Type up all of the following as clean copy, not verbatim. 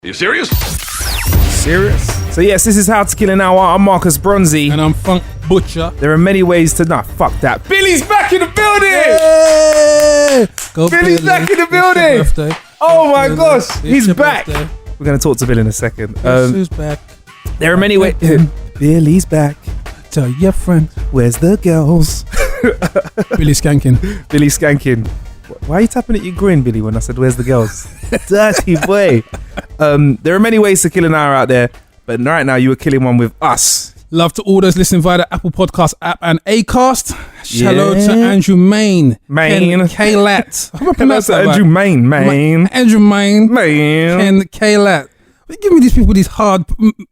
You serious? Serious? So yes, this is How to Kill an Hour. I'm Marcus Bronzy. And I'm Funk Butcher. There are many ways to... Nah, fuck that. Billy's back in the building! Yay! Go Billy's Billy. back in the It's your building! birthday. Oh my Billy. gosh, It's he's your back! birthday. We're going to talk to Billy in a second. Who's back? There are many ways... Billy's back. Tell your friend. Where's the girls? Billy Skanking. Billy Skanking. Why are you tapping at your grin, Billy, when I said, where's the girls? Dirty boy. There are many ways to kill an hour out there, but right now you are killing one with us. Love to all those listening via the Apple Podcast app and Acast. Hello Yeah. to Andrew Main. Main. K-Lat. I hope I Hello pronounced to that Andrew right. Main, Main. Andrew Main. Main. Ken K-Lat. Give me these people these hard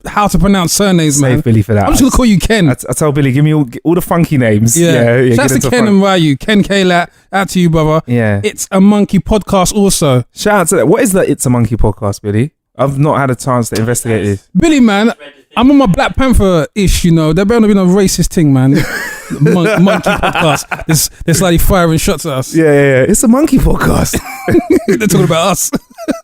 how to pronounce surnames, man. Save Billy for that. I'm just going to call you Ken. I tell Billy, give me all the funky names. Yeah. Shouts get to into Ken fun. and Ryu. Ken K-Lat. Out to you, brother. Yeah. It's a Monkey podcast also. Shout out to that. What is the It's a Monkey podcast, Billy? I've not had a chance to investigate this. Billy, man, I'm on my Black Panther-ish, you know. There better not be no racist thing, man. Monkey podcast. They're slightly firing shots at us. Yeah. It's a monkey podcast. They're talking about us.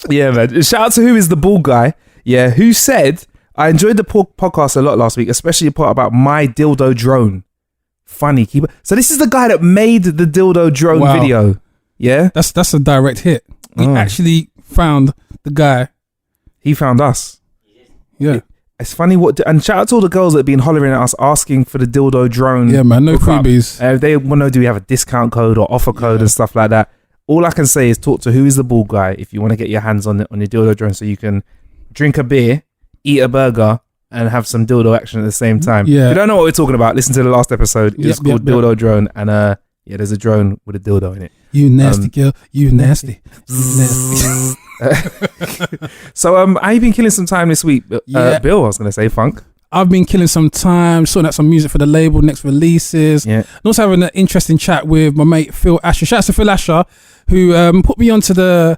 Yeah, man. Shout out to Who is the Bald Guy. Yeah, who said, I enjoyed the podcast a lot last week, especially the part about my dildo drone. Funny. So this is the guy that made the dildo drone Wow. video. Yeah? That's a direct hit. He actually found the guy. He found us. Yeah. It's funny and shout out to all the girls that have been hollering at us asking for the dildo drone. Yeah, man. No hookup. freebies. If they want to know, do we have a discount code or offer code and stuff like that? All I can say is talk to Who is the Bald Guy if you want to get your hands on your dildo drone so you can drink a beer, eat a burger, and have some dildo action at the same time. Yeah. If you don't know what we're talking about, listen to the last episode. It's Yep, called yep. Dildo Drone, and yeah, there's a drone with a dildo in it. You nasty girl. You nasty. You nasty. So how you been killing some time this week? Yeah. Bill, I was going to say, Funk. I've been killing some time, sorting out some music for the label, next releases. Yeah. And also having an interesting chat with my mate Phil Asher. Shouts to Phil Asher, who put me onto the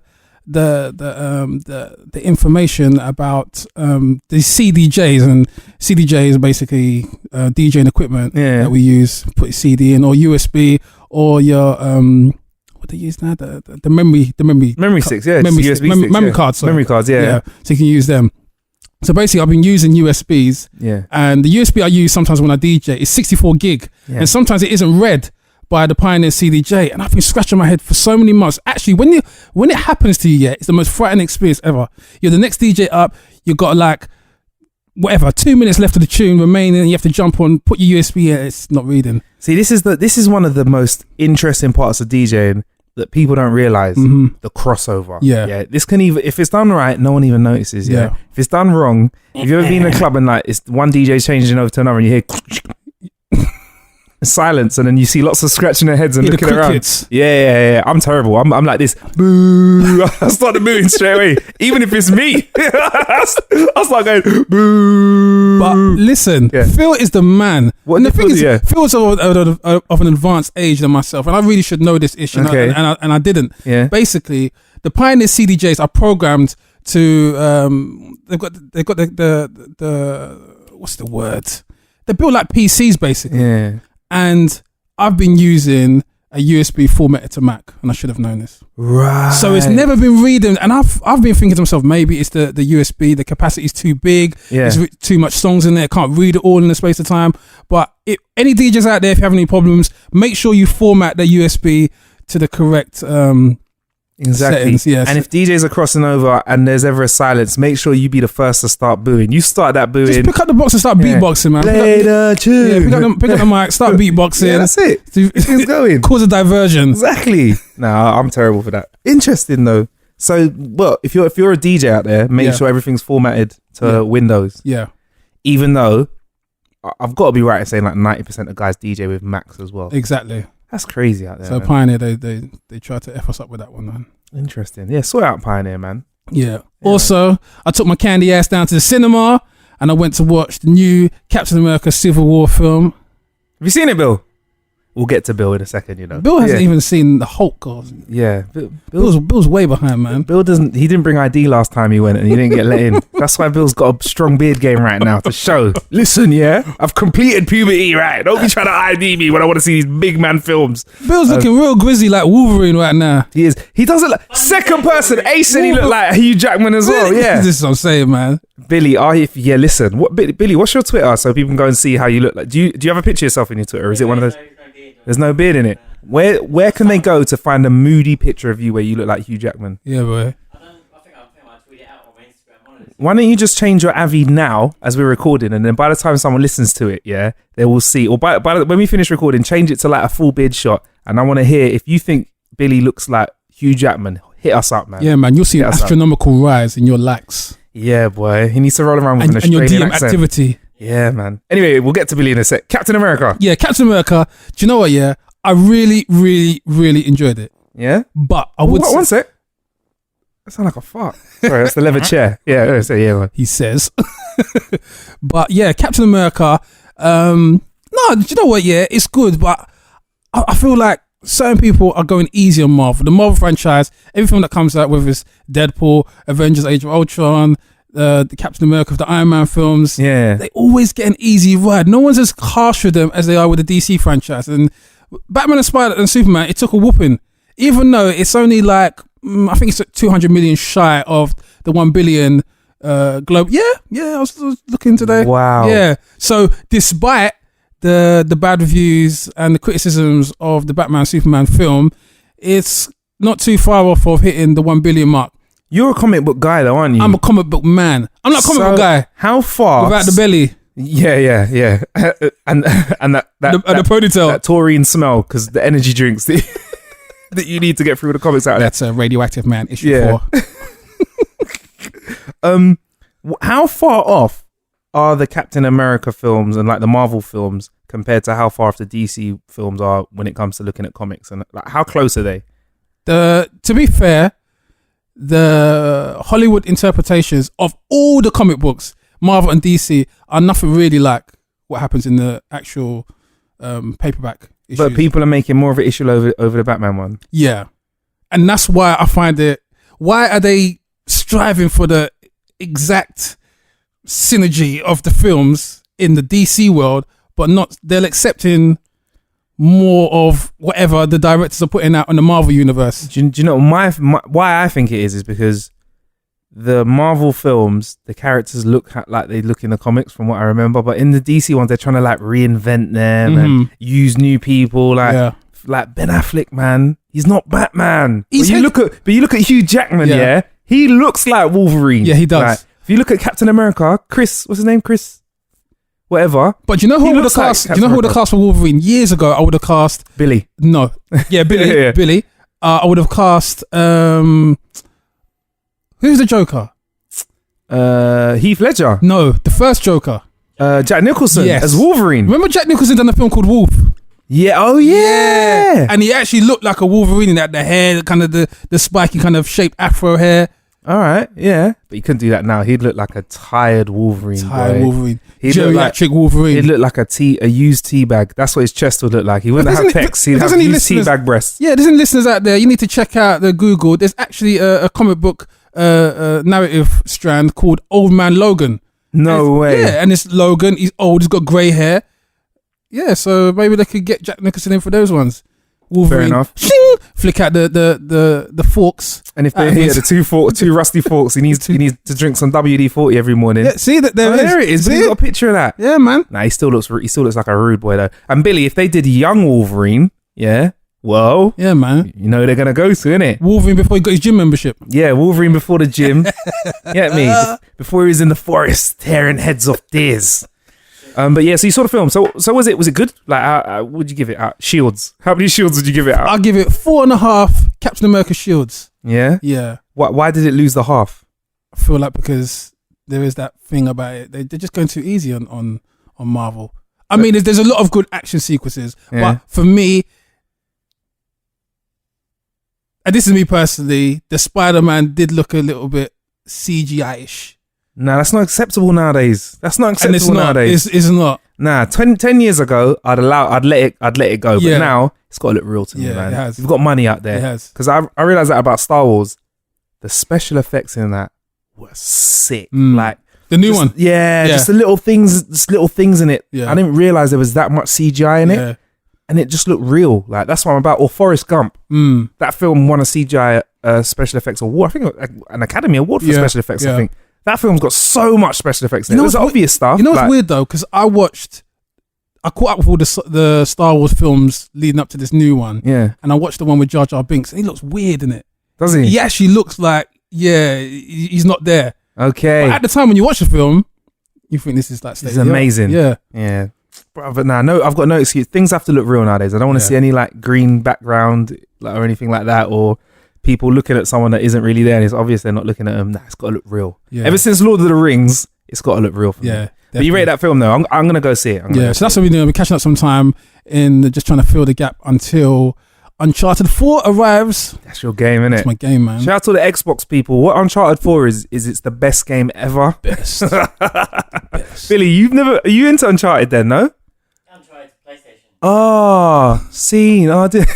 information about the CDJs, and CDJ is basically DJing equipment that we use. Put your CD in, or USB, or your what they use now, the memory sticks, yeah. memory USB stick, sticks, memory yeah. cards, sorry. Memory cards, yeah. So you can use them. So basically, I've been using USBs, and the USB I use sometimes when I DJ is 64 gig, and sometimes it isn't read by the Pioneer CDJ, and I've been scratching my head for so many months. Actually, when it happens to you, it's the most frightening experience ever. You're the next DJ up, you've got like 2 minutes left of the tune remaining, and you have to jump on, put your USB in, it's not reading. See, this is one of the most interesting parts of DJing that people don't realize. The crossover. Yeah. This can even, if it's done right, no one even notices. Yeah. If it's done wrong, if you've ever been in a club and like it's one DJ changing over to another, and you hear silence, and then you see lots of scratching their heads and Yeah, the looking around. crickets. Yeah. I'm terrible. I'm like this. Boo! I started moving straight away, even if it's me. I start going boo. But listen, Phil is the man. What And the did thing Phil is, do? Phil's of an advanced age than myself, and I really should know this issue, Okay. and I didn't. Yeah. Basically, the Pioneer CDJs are programmed to. They've got the what's the word? They're built like PCs, basically. Yeah. And I've been using a USB formatted to Mac, and I should have known this. Right. So it's never been reading, and I've been thinking to myself, maybe it's the USB, the capacity is too big, there's too much songs in there, can't read it all in the space of time. But any DJs out there, if you have any problems, make sure you format the USB to the correct Exactly. settings. Yes. And if DJs are crossing over and there's ever a silence, make sure you be the first to start booing. You start that booing. Just pick up the box and start beatboxing, man. Play the tune. Pick up the mic, start beatboxing. Yeah, that's it. It's going. Cause a diversion. Exactly. No, I'm terrible for that. Interesting though. So, well, if you're a DJ out there, make sure everything's formatted to Windows. Yeah. Even though I've got to be right in saying like 90% of guys DJ with Macs as well. Exactly. That's crazy out there. So man. Pioneer, they try to F us up with that one, man. Interesting. Yeah, sort out Pioneer, man. Yeah. Also, I took my candy ass down to the cinema and I went to watch the new Captain America Civil War film. Have you seen it, Bill? We'll get to Bill in a second, you know. Bill hasn't even seen the Hulk. Yeah. Bill's way behind, man. Bill he didn't bring ID last time he went and he didn't get let in. That's why Bill's got a strong beard game right now to show. Listen, yeah, I've completed puberty, right? Don't be trying to ID me when I want to see these big man films. Bill's looking real grizzly like Wolverine right now. He is. He doesn't look... Second person, Ace said he looked like Hugh Jackman as well, yeah. This is what I'm saying, man. Billy, listen. Billy, what's your Twitter so people can go and see how you look like? Do you have a picture of yourself in your Twitter or is it one of those... There's no beard in it. Where can they go to find a moody picture of you where you look like Hugh Jackman? Yeah, boy. I think I'll tweet it out on my Instagram. Why don't you just change your Avi now as we're recording, and then by the time someone listens to it, yeah, they will see. Or when we finish recording, change it to like a full beard shot, and I want to hear if you think Billy looks like Hugh Jackman. Hit us up, man. Yeah, man. You'll see an astronomical rise in your likes. Yeah, boy. He needs to roll around with an Australian and your DM accent. activity. Yeah, man. Anyway, we'll get to Billy in a sec. Captain America. Yeah, Captain America. Do you know what? Yeah, I really, really, really enjoyed it. Yeah, but I would. One sec. That sounds like a fart. Sorry, that's the leather chair. Yeah, man. He says. But yeah, Captain America. No, do you know what? Yeah, it's good, but I feel like certain people are going easy on Marvel. The Marvel franchise, everything that comes out, whether it's Deadpool, Avengers: Age of Ultron, the Captain America, the Iron Man films, they always get an easy ride. No one's as harsh with them as they are with the DC franchise. And Batman and Spider and Superman, it took a whooping, even though it's only like I think it's 200 million shy of the 1 billion globe. Yeah, I was looking today. Wow. Yeah. So despite the bad reviews and the criticisms of the Batman Superman film, it's not too far off of hitting the 1 billion mark. You're a comic book guy though, aren't you? I'm a comic book man. I'm not a comic book guy. How far? Without the belly. Yeah. and the ponytail. That taurine smell, because the energy drinks that you need to get through the comics out. That's a Radioactive Man issue 4. How far off are the Captain America films and like the Marvel films compared to how far off the DC films are when it comes to looking at comics, and like how close are they? To be fair, the Hollywood interpretations of all the comic books, Marvel and DC, are nothing really like what happens in the actual paperback issues. But people are making more of an issue over the Batman one. Yeah. And that's why I find it... Why are they striving for the exact synergy of the films in the DC world, but not... They're accepting more of whatever the directors are putting out on the Marvel universe. Do you know why I think it is because the Marvel films, the characters look like they look in the comics from what I remember, but in the DC ones, they're trying to like reinvent them and use new people. Like Ben Affleck, man, he's not Batman. But you look at Hugh Jackman, he looks like Wolverine. Yeah, he does. Like, if you look at Captain America, what's his name? Chris? Whatever. But you know who would have cast? You know who would have cast for Wolverine years ago? I would have cast Billy. No, yeah, Billy. Billy. I would have cast. Who's the Joker? Heath Ledger. No, the first Joker. Jack Nicholson as Wolverine. Remember Jack Nicholson done a film called Wolf? Yeah. Oh yeah. And he actually looked like a Wolverine in that. The hair, kind of the spiky kind of shaped afro hair. All right, yeah, but he couldn't do that now. He'd look like a tired Wolverine. Wolverine. Geriatric Wolverine. He'd look like a used tea bag. That's what his chest would look like. He wouldn't have pecs. He'd have used tea bag breasts. Yeah, there's any listeners out there, you need to check out the Google. There's actually a comic book narrative strand called Old Man Logan. No way. Yeah, and it's Logan. He's old. He's got grey hair. Yeah, so maybe they could get Jack Nicholson in for those ones. Wolverine. Fair enough. Flick out the forks. And if they're here, the two rusty forks, he needs to drink some WD-40 every morning. Yeah, see that there it is. He's got a picture of that. Yeah, man. Nah, he still looks like a rude boy though. And Billy, if they did young Wolverine, yeah, man. You know they're gonna go to, innit? Wolverine before he got his gym membership. Yeah, Wolverine before the gym. Get me? Before he was in the forest tearing heads off deers. But yeah, so you saw the film. So was it good? Like, would you give it out? Shields. How many shields would you give it out? I'll give it 4.5 Captain America shields. Yeah? Yeah. Why did it lose the half? I feel like because there is that thing about it. They're just going too easy on Marvel. I mean, there's a lot of good action sequences. But for me, and this is me personally, the Spider-Man did look a little bit CGI-ish. Nah, that's not acceptable nowadays. That's not And acceptable nowadays. It's not. Nah, 10 years ago, I'd let it go. Yeah. But now it's got to look real to me, Yeah, man. it has. You've got money out there. It has. Because I realized that about Star Wars. The special effects in that were sick. Like The new one. Yeah, Yeah. just little things in it. Yeah. I didn't realize there was that much CGI in it. And it just looked real. Like, that's what I'm about. Or Forrest Gump. That film won a CGI special effects award. I think an Academy Award for special effects, I think. That film's got so much special effects in it. It was obvious stuff. You know what's weird though? Because I caught up with all the Star Wars films leading up to this new one. Yeah. And I watched the one with Jar Jar Binks. And he looks weird in it. Does he? He actually looks like, he's not there. Okay. But at the time when you watch the film, you think this is like It's amazing. Yeah. Yeah. But no, I've got no excuse. Things have to look real nowadays. I don't want to see any like green background or anything like that, or people looking at someone that isn't really there and it's obvious they're not looking at them. Nah, it's got to look real. Yeah. Ever since Lord of the Rings, it's got to look real for me. Definitely. But you rate that film though. I'm going to go see it. So that's what we're doing. We're catching up some time in just trying to fill the gap until Uncharted 4 arrives. That's your game, innit? That's my game, man. Shout out to the Xbox people. What Uncharted 4 is it's the best game ever. Best. Billy, are you into Uncharted then, no? Uncharted PlayStation. Oh, scene. Oh, I did.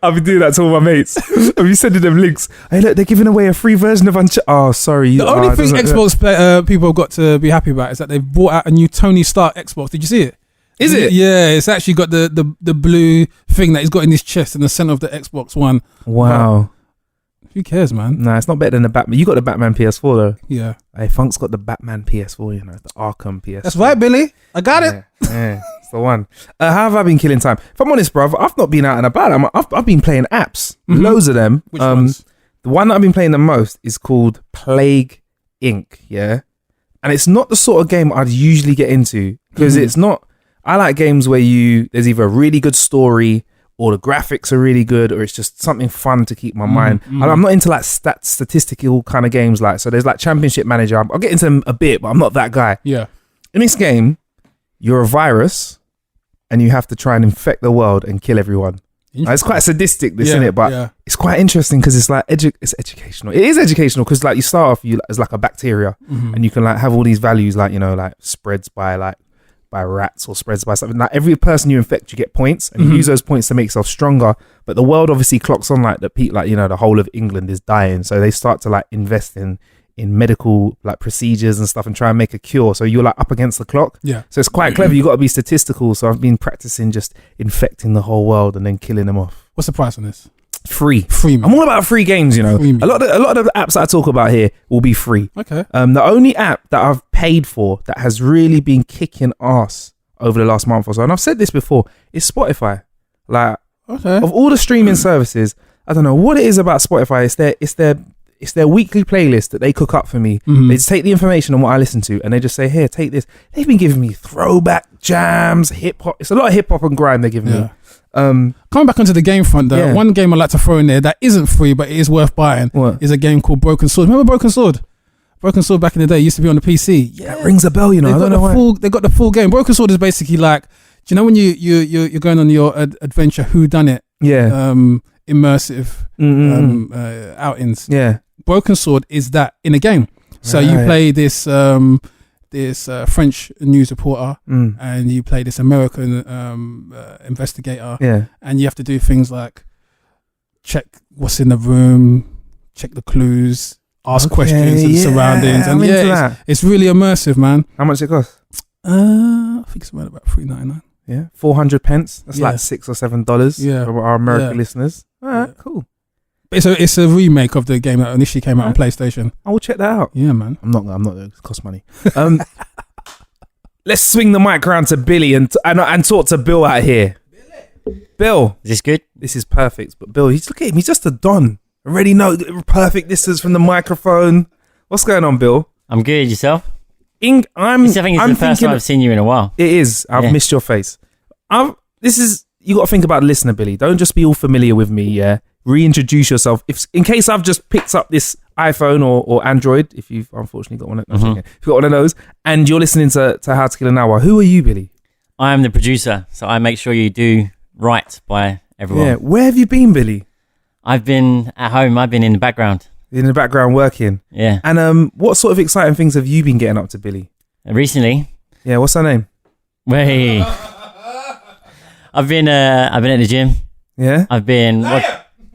I've been doing that to all my mates. I've been sending them links. Hey, look, they're giving away a free version of Uncharted. Oh, sorry. The only thing Xbox people have got to be happy about is that they've brought out a new Tony Stark Xbox. Did you see it? Is it? Yeah, it's actually got the blue thing that he's got in his chest in the center of the Xbox One. Wow. Who cares, man? Nah, it's not better than the Batman. You got the Batman PS4 though. Yeah. Hey, Funk's got the Batman PS4, you know, the Arkham PS4. That's right, Billy. I got it. Yeah, it's the one. How have I been killing time? If I'm honest, bruv, I've not been out and about. I've been playing apps. Loads of them. Which ones? The one that I've been playing the most is called Plague Inc. Yeah. And it's not the sort of game I'd usually get into because it's not. I like games where there's either a really good story or the graphics are really good or it's just something fun to keep my mind. I'm not into like statistical kind of games so there's like Championship Manager. I'll get into them a bit, but I'm not that guy. Yeah. In this game, you're a virus and you have to try and infect the world and kill everyone. It's quite sadistic, isn't it? But it's quite interesting because it's like it's educational. It is educational because like you start off as like a bacteria and you can like have all these values like, you know, like spreads by rats or spreads by something. Like every person you infect, you get points and you use those points to make yourself stronger. But the world obviously clocks on like the whole of England is dying. So they start to like invest in medical like procedures and stuff and try and make a cure. So you're like up against the clock. Yeah. So it's quite clever. You got to be statistical. So I've been practicing just infecting the whole world and then killing them off. What's the price on this? Free, man. I'm all about free games, you know. A lot of the apps that I talk about here will be free. Okay. The only app that I've paid for that has really been kicking ass over the last month or so, and I've said this before, is Spotify. Like, of all the streaming services, I don't know what it is about Spotify. It's their weekly playlist that they cook up for me. They just take the information on what I listen to and they just say, here, take this. They've been giving me throwback jams, hip hop. It's a lot of hip hop and grime they're giving me. Coming back onto the game front though, one game I like to throw in there that isn't free but it is worth buying is a game called Broken Sword. Remember Broken Sword? Broken Sword back in the day used to be on the PC. Yeah, that rings a bell, you know. I don't know why. They got the full game. Broken Sword is basically like, do you know when you're going on your adventure whodunit? Yeah. Immersive outings. Yeah. Broken Sword is that in a game. So you play this French news reporter and you play this American investigator. Yeah. And you have to do things like check what's in the room, check the clues, ask questions and surroundings. And it's really immersive, man. How much it cost? I think it's around about $3.99. Yeah. 400 pence. That's like $6 or $7 for our American listeners. All right, cool. It's a remake of the game that initially came out on PlayStation. I will check that out. Yeah, man. I'm not. It costs money. Let's swing the mic around to Billy and talk to Bill out here. Bill, is this good? This is perfect. But Bill, look at him. He's just a don. Already know perfect distance from the microphone. What's going on, Bill? I'm good. Yourself? I think it's the first time I've seen you in a while. It is. I've missed your face. You got to think about the listener, Billy. Don't just be all familiar with me. Yeah. Reintroduce yourself. In case I've just picked up this iPhone or Android, if you've unfortunately got one, if you've got one of those, and you're listening to How to Kill an Hour, who are you, Billy? I am the producer, so I make sure you do right by everyone. Yeah. Where have you been, Billy? I've been at home. I've been in the background. in the background working. Yeah. And what sort of exciting things have you been getting up to, Billy? Recently. Yeah, what's her name? Wait. I've been at the gym. Yeah. I've been.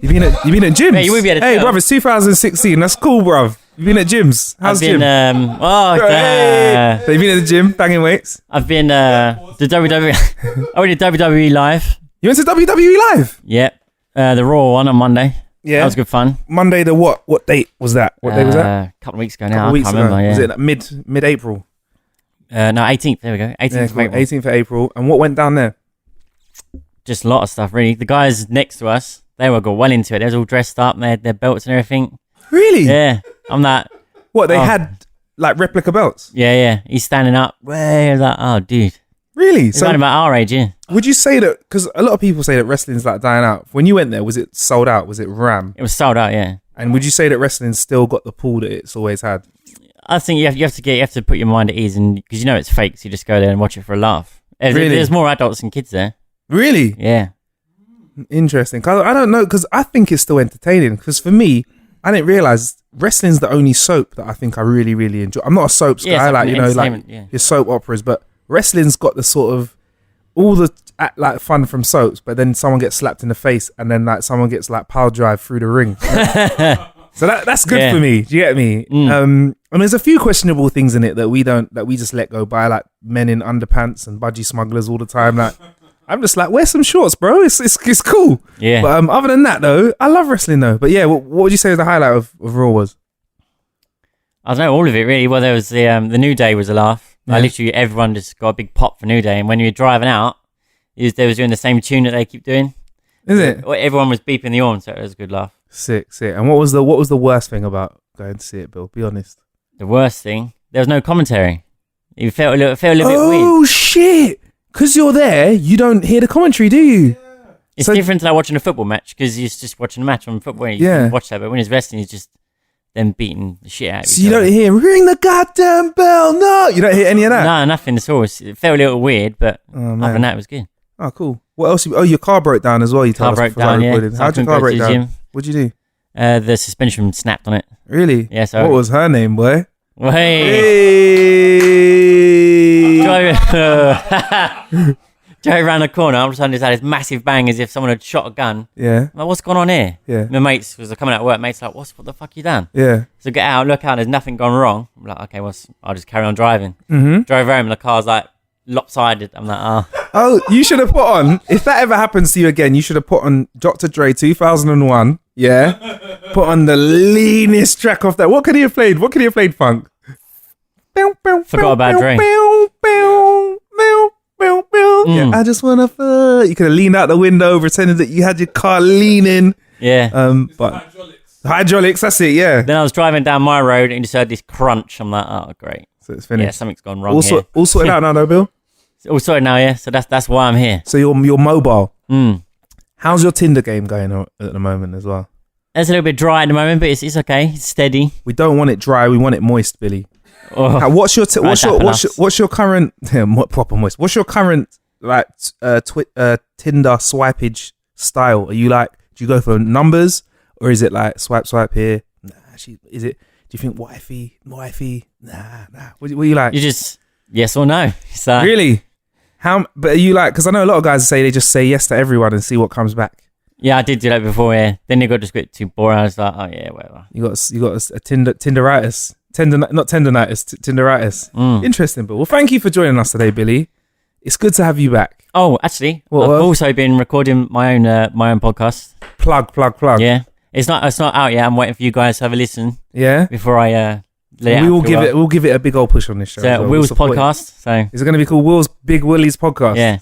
You've been at gyms. Yeah, you will be at a Hey, gym. bruv, it's 2016. That's cool, bruv. You've been at gyms. How's I've been. gym? So you've been at the gym, banging weights. I've been the WWE. I went to WWE live. You went to WWE Live? Yep. The Raw one on Monday. Yeah. That was good fun. Monday the what? What date was that? What day was that? A couple of weeks ago now. Couple I weeks can't ago. remember. Yeah. Was it like mid-April? No, 18th. There we go. 18th of April. 18th of April. And what went down there? Just a lot of stuff, really. The guys next to us, they got well into it. They was all dressed up. And they had their belts and everything. Really? Yeah. I'm that. What, they had like replica belts? Yeah. He's standing up. Way like, oh, dude. Really? He's around about our age, yeah. Would you say that, because a lot of people say that wrestling's like dying out. When you went there, was it sold out? Was it Ram? It was sold out, yeah. And would you say that wrestling's still got the pull that it's always had? I think you have to put your mind at ease, and because you know it's fake, so you just go there and watch it for a laugh. Really? There's more adults than kids there. Really? Yeah. Interesting. 'Cause I don't know, because I think it's still entertaining. Because for me, I didn't realize wrestling's the only soap that I think I really, really enjoy. I'm not a soaps Yeah, guy, it's like, you know, like entertainment, your soap operas, but wrestling's got the sort of all the like fun from soaps, but then someone gets slapped in the face, and then like someone gets like pile drive through the ring. So that's good for me. Do you get me? And there's a few questionable things in it that we just let go by, like men in underpants and budgie smugglers all the time. Like, I'm just like, wear some shorts, bro. It's cool. Yeah. But other than that, though, I love wrestling though. But yeah, what would you say the highlight of Raw was? I don't know, all of it really. Well, there was the New Day was a laugh. Yeah. Like, literally everyone just got a big pop for New Day, and when you were driving out, they was doing the same tune that they keep doing. Is it? Everyone was beeping the horn, so it was a good laugh. Sick. And what was the worst thing about going to see it, Bill? Be honest. The worst thing, there was no commentary. It felt a little bit weird. Oh shit! Because you're there, you don't hear the commentary, do you? It's So- different to like watching a football match, because you're just watching a match on football. You Yeah. can watch that, but when it's wrestling, it's just them beating the shit out of So each you other. don't hear ring the goddamn bell. No, you don't hear any of that. No, nothing at all. It felt a little weird, but Oh other man. than that, it was good. Oh cool. What else? Your car broke down as well. You Car told us broke before I down, yeah. recorded. So I How'd your couldn't car go break to the down? gym. What'd you do? The suspension snapped on it. Really? Yeah, so What was her name, boy? Well, hey. Hey. Drove around the corner. All of a sudden, just had this massive bang as if someone had shot a gun. Yeah. I'm like, what's going on here? Yeah. My mates was coming out of work. Mates like, what the fuck you done? Yeah. So get out, look out. There's nothing gone wrong. I'm like, okay, I'll just carry on driving. Mm-hmm. Drove home, and the car's like lopsided. I'm like, oh. Oh, you should have put on, if that ever happens to you again, you should have put on Dr. Dre 2001. Yeah. Put on the leanest track off that. What could he have played? Funk? Forgot about Dre. Yeah, I just wanna fuck. You could have leaned out the window, pretended that you had your car leaning. Yeah. But hydraulics, that's it. Yeah. Then I was driving down my road and just heard this crunch. I'm like, oh, great. So it's Yeah, finished. something's gone wrong Also, here. all sorted out now, though, Bill. All sorted now, yeah. So that's why I'm here. So you're mobile. Mm. How's your Tinder game going at the moment as well? It's a little bit dry at the moment, but it's okay. It's steady. We don't want it dry. We want it moist, Billy. Oh. Now, what's your current proper moist? What's your current like Tinder swipage style? Are you like, do you go for numbers, or is it like swipe here? Nah, is it? Do you think wifey? Nah. What are you like? You just yes or no. So Really? But are you like? Because I know a lot of guys say they just say yes to everyone and see what comes back. yeah, I did do that before. Yeah, then it got just a bit too boring. I was like, oh yeah, whatever. You got a Tinderitis. Not tendonitis, Tinderitis. Interesting, but well, thank you for joining us today, Billy. It's good to have you back. Oh, actually, What I've else? also been recording my own podcast. Plug. Yeah, it's not out yet. I'm waiting for you guys to have a listen Yeah. before I let it out. We'll give it a big old push on this show. as well. We'll Will's support it. podcast. So Is it going to be called Will's Big Willie's podcast? yeah,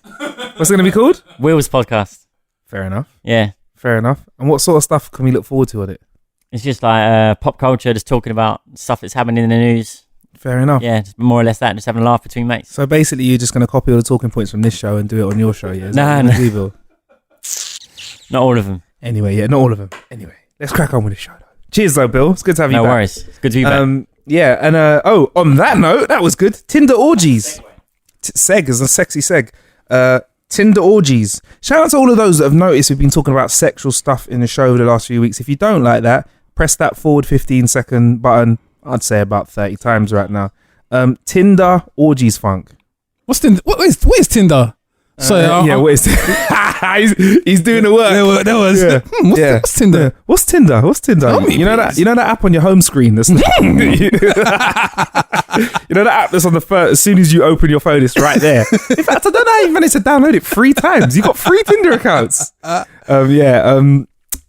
What's it going to be called? Will's podcast. Fair enough. Yeah, And what sort of stuff can we look forward to on it? it's just like pop culture, just talking about stuff that's happening in the news. Fair enough. Yeah, just more or less that, just having a laugh between mates. So basically, you're just going to copy all the talking points from this show and do it on your show, yeah? Is No, that what no. you do, Bill? Not all of them. Anyway, yeah, not all of them. Anyway, let's crack on with the show. Though. Cheers, though, Bill. It's good to have you No back. worries. It's good to be back. Yeah, and on that note, that was good. Tinder orgies. Seg is a sexy seg. Tinder orgies. Shout out to all of those that have noticed we've been talking about sexual stuff in the show over the last few weeks. If you don't like that, press that forward 15-second button. I'd say about 30 times right now. Tinder orgies funk. What's Tinder? What is Tinder? What is he's doing the work. There was. What's Tinder? Yeah. What's Tinder? Tell me, you know please. that app on your home screen that's you know that app that's on the phone, as soon as you open your phone, it's right there. In fact, I don't know how you managed to download it 3 times. You got 3 Tinder accounts.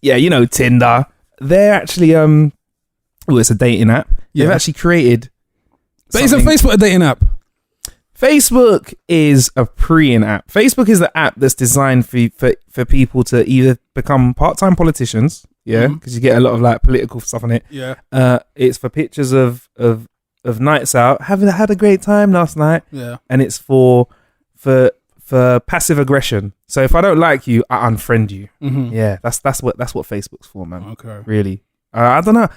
You know Tinder. They're actually it's a dating app. They've actually created. But isn't Facebook a dating app? Facebook is a preying app. Facebook is the app that's designed for people to either become part-time politicians, because you get a lot of like political stuff on it. Yeah. It's for pictures of nights out, having had a great time last night. Yeah. And it's for passive aggression. So if I don't like you, I unfriend you. Mm-hmm. Yeah, that's what Facebook's for, man. Okay. Really. I don't know.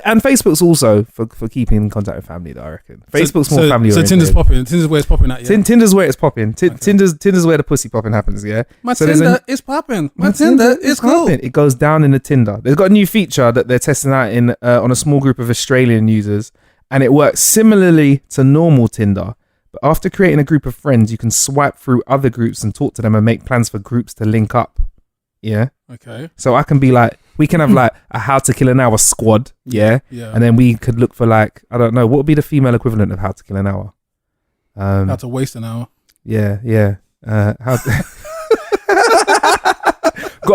And Facebook's also for keeping in contact with family, though, I reckon. Facebook's more family oriented. So Tinder's popping. Tinder's where it's popping at, yeah? Tinder's where it's popping. Tinder's where the pussy popping happens, yeah? My Tinder is popping. My Tinder is cool. It goes down in the Tinder. They've got a new feature that they're testing out on a small group of Australian users, and it works similarly to normal Tinder. But after creating a group of friends, you can swipe through other groups and talk to them and make plans for groups to link up. Yeah? Okay. So I can be like, we can have like a How to Kill an Hour squad, yeah? Yeah. And then we could look for like, I don't know, what would be the female equivalent of How to Kill an Hour? How to waste an hour. Yeah. Got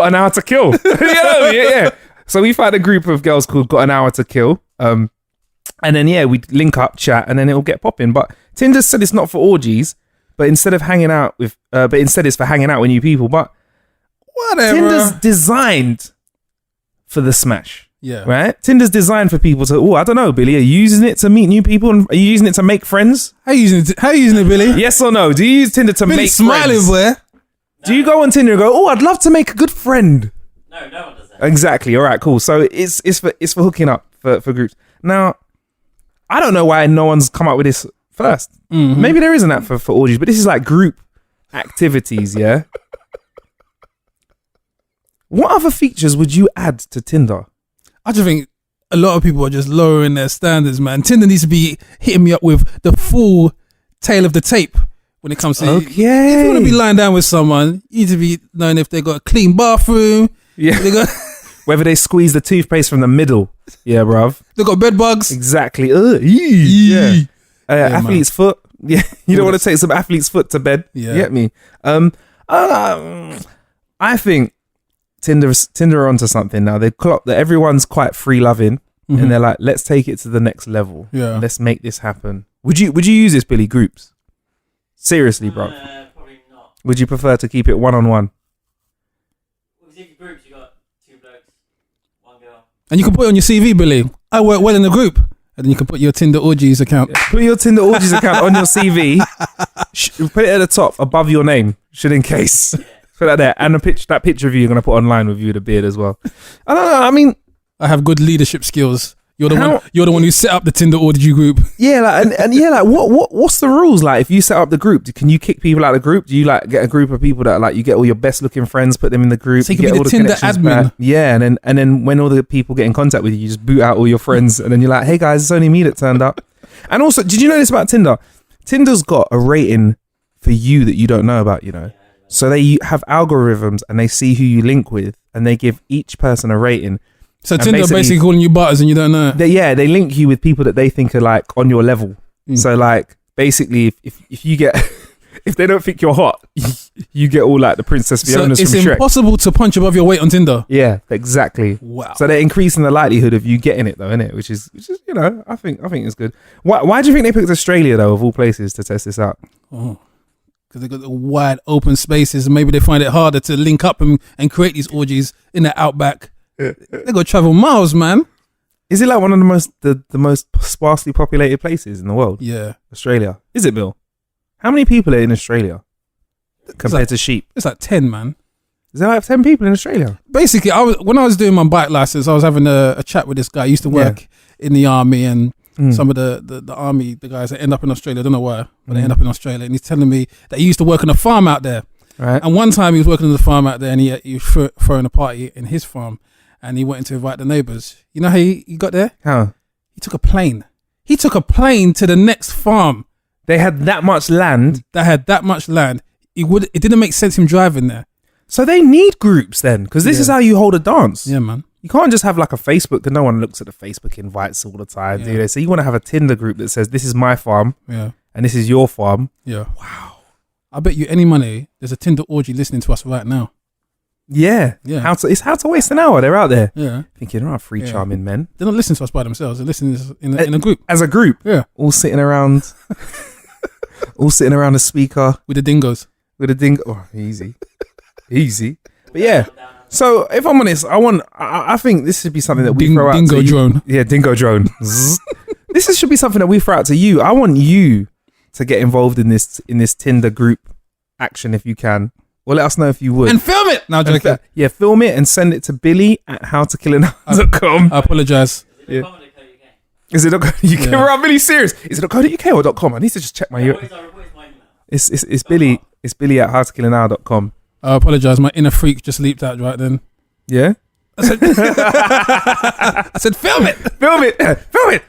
an hour to kill. Yeah. So we find a group of girls called Got an Hour to Kill. And then, we'd link up, chat, and then it'll get popping. But Tinder said it's not for orgies, but instead of hanging out with, instead it's for hanging out with new people. But whatever. Tinder's designed for the smash. Yeah. Right? Tinder's designed for people to, I don't know, Billy, are you using it to meet new people? And are you using it to make friends? How you using it, Billy? Yes or no? Do you use Tinder to Billy make smiling, friends? boy. Do you go on Tinder and go, I'd love to make a good friend? No one does that. Exactly. All right, cool. So it's for hooking up for groups. Now, I don't know why no one's come up with this first. Mm-hmm. Maybe there is an app for orgies, but this is like group activities, yeah? What other features would you add to Tinder? I just think a lot of people are just lowering their standards, man. Tinder needs to be hitting me up with the full tail of the tape when it comes to If you want to be lying down with someone, you need to be knowing if they got a clean bathroom. Yeah. Whether they squeeze the toothpaste from the middle. Yeah, bruv. They got bed bugs. Exactly. Yeah. Athlete's foot. Yeah. You don't want to take some athlete's foot to bed. Yeah. You get me? I think Tinder are onto something now. They clock that everyone's quite free loving, and they're like, let's take it to the next level. Yeah. Let's make this happen. Would you use this, Billy? Groups? Seriously, bro. Probably not. Would you prefer to keep it one-on-one? Because if you groups, you got 2 blokes, 1 girl. And you can put it on your CV, Billy. I work well in the group. And then you can put your Tinder orgies account. Yeah. Put your Tinder orgies account on your CV. Put it at the top above your name, should in case. Yeah. Put that there. And that picture of you, you're going to put online with you with a beard as well. I don't know. I mean, I have good leadership skills. You're the one who set up the Tinder orgy group. Yeah, what's the rules? Like, if you set up the group, can you kick people out of the group? Do you like get a group of people that like you get all your best looking friends, put them in the group? So you can be the Tinder admin. Back. Yeah, and then when all the people get in contact with you, you just boot out all your friends, and then you're like, hey guys, it's only me that turned up. And also, did you know this about Tinder? Tinder's got a rating for you that you don't know about, you know. So they have algorithms and they see who you link with, and they give each person a rating. So Tinder basically calling you butters and you don't know. They link you with people that they think are like on your level. So like basically, if you get if they don't think you're hot, you get all like the Princess Fiona's from Shrek. It's impossible to punch above your weight on Tinder. Yeah, exactly. Wow. So they're increasing the likelihood of you getting it, though, innit? Which is you know, I think it's good. Why do you think they picked Australia though, of all places, to test this out? Oh, because they got the wide open spaces, and maybe they find it harder to link up and create these orgies in the outback. They got to travel miles, man. Is it like one of the most sparsely populated places in the world? Yeah, Australia. Is it, Bill? How many people are in Australia compared to sheep? It's like 10, man. Is there like 10 people in Australia? Basically, when I was doing my bike license, I was having a chat with this guy. He used to work in the army, and some of the army, the guys that end up in Australia, I don't know why, but they end up in Australia. And he's telling me that he used to work on a farm out there. Right. And one time he was working on the farm out there, and he was throwing a party in his farm. and he wanted to invite the neighbours. You know how he got there? How? He took a plane. He took a plane to the next farm. They had that much land. That had that much land. It didn't make sense him driving there. So they need groups then, because this is how you hold a dance. Yeah, man. You can't just have like a Facebook, because no one looks at the Facebook invites all the time, do they? So you want to have a Tinder group that says, this is my farm, and this is your farm. Yeah. Wow. I bet you any money, there's a Tinder orgy listening to us right now. Yeah. Yeah. It's how to waste an hour. They're out there. Yeah. Thinking, oh, free charming men. They're not listening to us by themselves. They're listening in a group. As a group. Yeah. All sitting around. All sitting around a speaker. With the dingoes. With a dingo. Oh, easy. Easy. But yeah. So if I'm honest, I think this should be something that we throw out dingo to drone. You. Yeah, dingo drone. Should be something that we throw out to you. I want you to get involved in this Tinder group action if you can. Or let us know if you would. And film it! No, joking. Yeah, film it and send it to billy@howtokillanhour.com. I apologise. Yeah. Is it .co.uk? Yeah. I'm really serious. Is it .co.uk or .com? I need to just check my email. It's Billy. It's billy@howtokillanhour.com. I apologise. My inner freak just leaped out right then. Yeah? I said film it! Film it! Film it!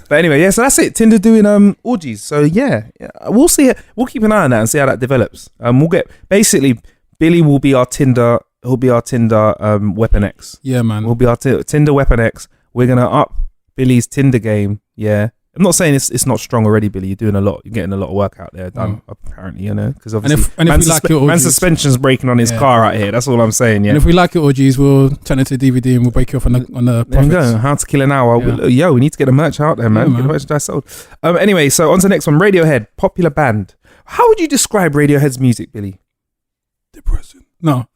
But anyway, yeah, so that's it. Tinder doing orgies. So yeah, we'll see it. We'll keep an eye on that and see how that develops. We'll get basically Billy will be our Tinder. He'll be our Tinder Weapon X. Yeah, man. We'll be our Tinder Weapon X. We're gonna up Billy's Tinder game. Yeah. I'm not saying it's not strong already, Billy. You're doing a lot. You're getting a lot of work out there done, apparently, you know. Because obviously, and if we like your orgies, man's suspension's breaking on his car out here. That's all I'm saying. Yeah. And if we like your orgies, we'll turn it to DVD and we'll break you off on the profits. There you go. How to Kill an Hour. Yeah. We need to get the merch out there, man. Yeah, Get the merchandise sold. Anyway, so on to the next one. Radiohead, popular band. How would you describe Radiohead's music, Billy? Depressing. No.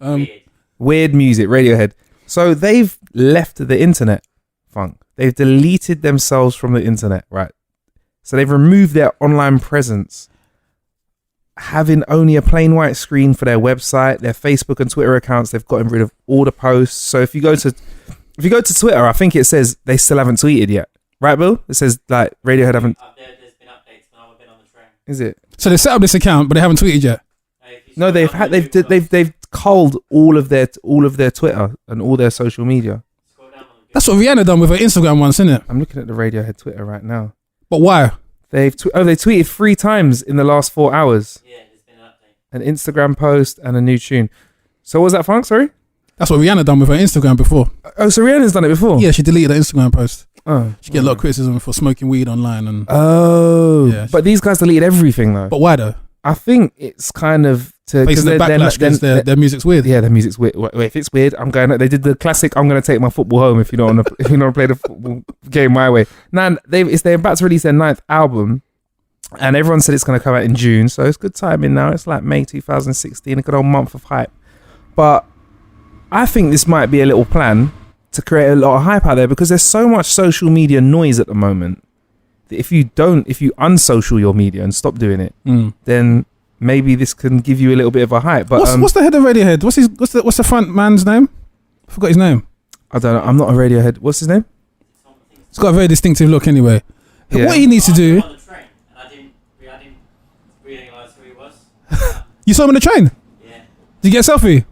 Weird music. Radiohead. So they've left the internet. Funk. They've deleted themselves from the internet, right? So they've removed their online presence, having only a plain white screen for their website, their Facebook and Twitter accounts. They've gotten rid of all the posts. So if you go to Twitter, I think it says they still haven't tweeted yet, right, Bill? It says like Radiohead haven't. There's been updates now. I've been on the train. Is it? So they set up this account, but they haven't tweeted yet. No, they've culled all of their Twitter and all their social media. That's what Rihanna done with her Instagram once, isn't it? I'm looking at the Radiohead Twitter right now. But why? They tweeted 3 times in the last 4 hours. Yeah, there's been an update. An Instagram post and a new tune. So what was that, Funk? Sorry? That's what Rihanna done with her Instagram before. Oh, so Rihanna's done it before? Yeah, she deleted her Instagram post. Oh. She get a lot of criticism for smoking weed online. And yeah, but these guys deleted everything though. But why though? I think it's kind of to facing the backlash because their music's weird. Yeah, their music's weird. Wait, if it's weird, I'm going. They did the classic. I'm going to take my football home if you don't want to. If you don't play the football game my way. Now they're about to release their 9th album, and everyone said it's going to come out in June. So it's good timing now. It's like May 2016, a good old month of hype. But I think this might be a little plan to create a lot of hype out there because there's so much social media noise at the moment. If you unsocial your media and stop doing it, then maybe this can give you a little bit of a hype. But what's the head of Radiohead? What's the front man's name? I forgot his name. I don't know. I'm not a Radiohead. What's his name? He's got a very distinctive look anyway. Yeah. What he needs to do. On the train, and I didn't realise who he was. You saw him on the train? Yeah. Did you get a selfie?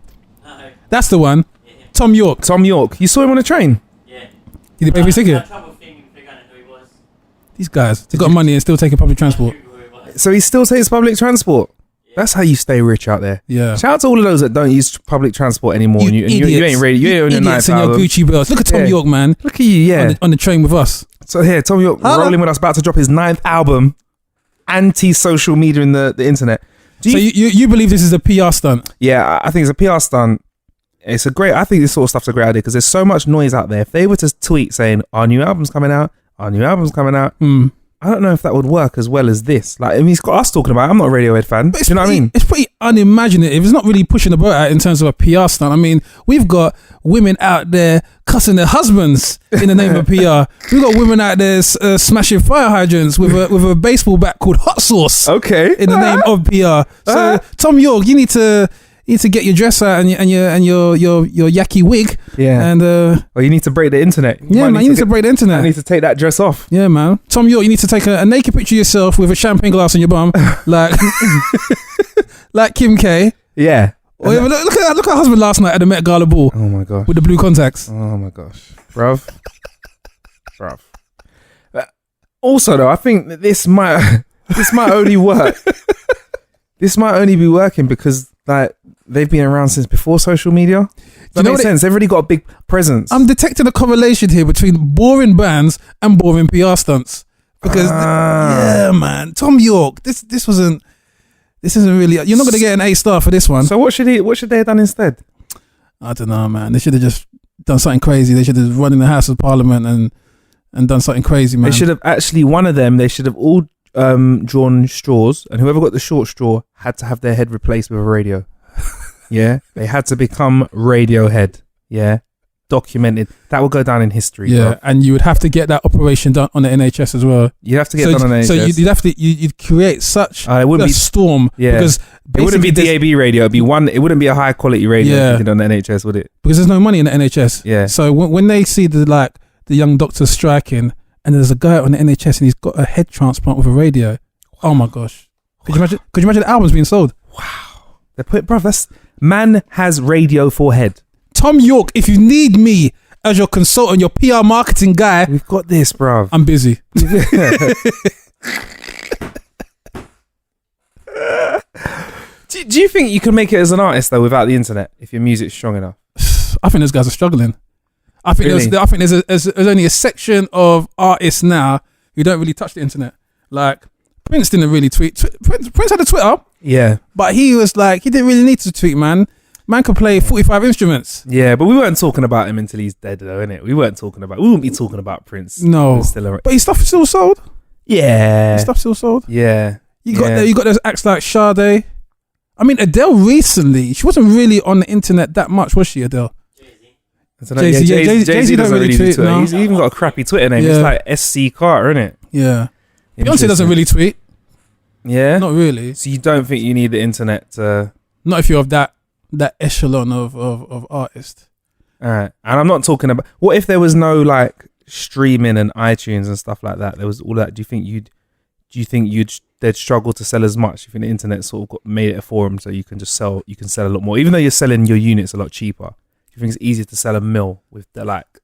No. That's the one. Yeah. Tom York. You saw him on the train? Yeah. Did he pay for his ticket? I had trouble figuring out who he was. These guys, they got money and still taking public transport. So he still takes public transport. Yeah. That's how you stay rich out there. Yeah. Shout out to all of those that don't use public transport anymore. You ain't ready. You ain't on your idiots in your Gucci belts. Look at Tom York, man. Look at you, yeah. On the train with us. So here, Tom York rolling with us, about to drop his 9th album. Anti-social media in the internet. You believe this is a PR stunt? Yeah, I think it's a PR stunt. I think this sort of stuff's a great idea because there's so much noise out there. If they were to tweet saying our new album's coming out, I don't know if that would work as well as this. Like, I mean, he's got us talking about it. I'm not a Radiohead fan. Do you know what I mean? It's pretty unimaginative. It's not really pushing the boat out in terms of a PR stunt. I mean, we've got women out there cussing their husbands in the name of PR. We've got women out there smashing fire hydrants with a baseball bat called Hot Sauce. Okay. In the name of PR. So, Tom York, you need to get your dress out and your yaki wig. Yeah. And you need to break the internet. You need to break the internet. I need to take that dress off. Yeah, man. Tom York, you need to take a naked picture of yourself with a champagne glass on your bum, like Kim K. Yeah. Or even look at her husband last night at the Met Gala ball Oh my gosh. with the blue contacts. Oh my gosh, bruv. Also, though, I think that this might only work. This might only be working because like they've been around since before social media. That makes sense. They've already got a big presence. I'm detecting a correlation here between boring bands and boring PR stunts. Because yeah, man, Tom York, this isn't really. You're not gonna get an A-star for this one. So what should they have done instead? I don't know, man. They should have just done something crazy. They should have run in the House of Parliament and done something crazy, man. They should have actually, one of them, they should have all drawn straws, and whoever got the short straw had to have their head replaced with a radio. Yeah, they had to become Radiohead. Yeah, documented. That will go down in history. Yeah, bro. and you would have to get that operation done on the NHS as well. You'd have to get done on NHS. So you'd have to you'd create such it wouldn't a storm. Yeah, because it wouldn't be DAB radio. It'd be one. It wouldn't be a high quality radio if you did on the NHS, would it? Because there's no money in the NHS. Yeah. So when they see the young doctors striking, and there's a guy on the NHS and he's got a head transplant with a radio. Oh my gosh! Could you imagine the albums being sold? Wow. They put, bro. That's man has radio for head. Tom York, if you need me as your consultant, your PR marketing guy, we've got this, bro. I'm busy. Do you think you can make it as an artist though without the internet if your music's strong enough? I think those guys are struggling. I think there's only a section of artists now who don't really touch the internet. Like Prince didn't really tweet. Prince had a Twitter. Yeah, but he was like, he didn't really need to tweet, man. Man could play 45 instruments. Yeah, but we weren't talking about him until he's dead, though, innit? We wouldn't be talking about Prince. No, but his stuff still sold. Yeah, his stuff still sold. Yeah, you got those acts like Sade. I mean, Adele recently, she wasn't really on the internet that much, was she, Adele? Jay-Z doesn't really tweet. Twitter. No. He's even got a crappy Twitter name. It's like SC Carter, innit? Yeah. Beyonce doesn't really tweet. Yeah, not really. So you don't think you need the internet to? Not if you're of that echelon of artists. All right, and I'm not talking about. What if there was no like streaming and iTunes and stuff like that? There was all that. Do you think they'd struggle to sell as much? You think the internet sort of made it a forum so you can sell a lot more, even though you're selling your units a lot cheaper? You think it's easier to sell a mill with the like?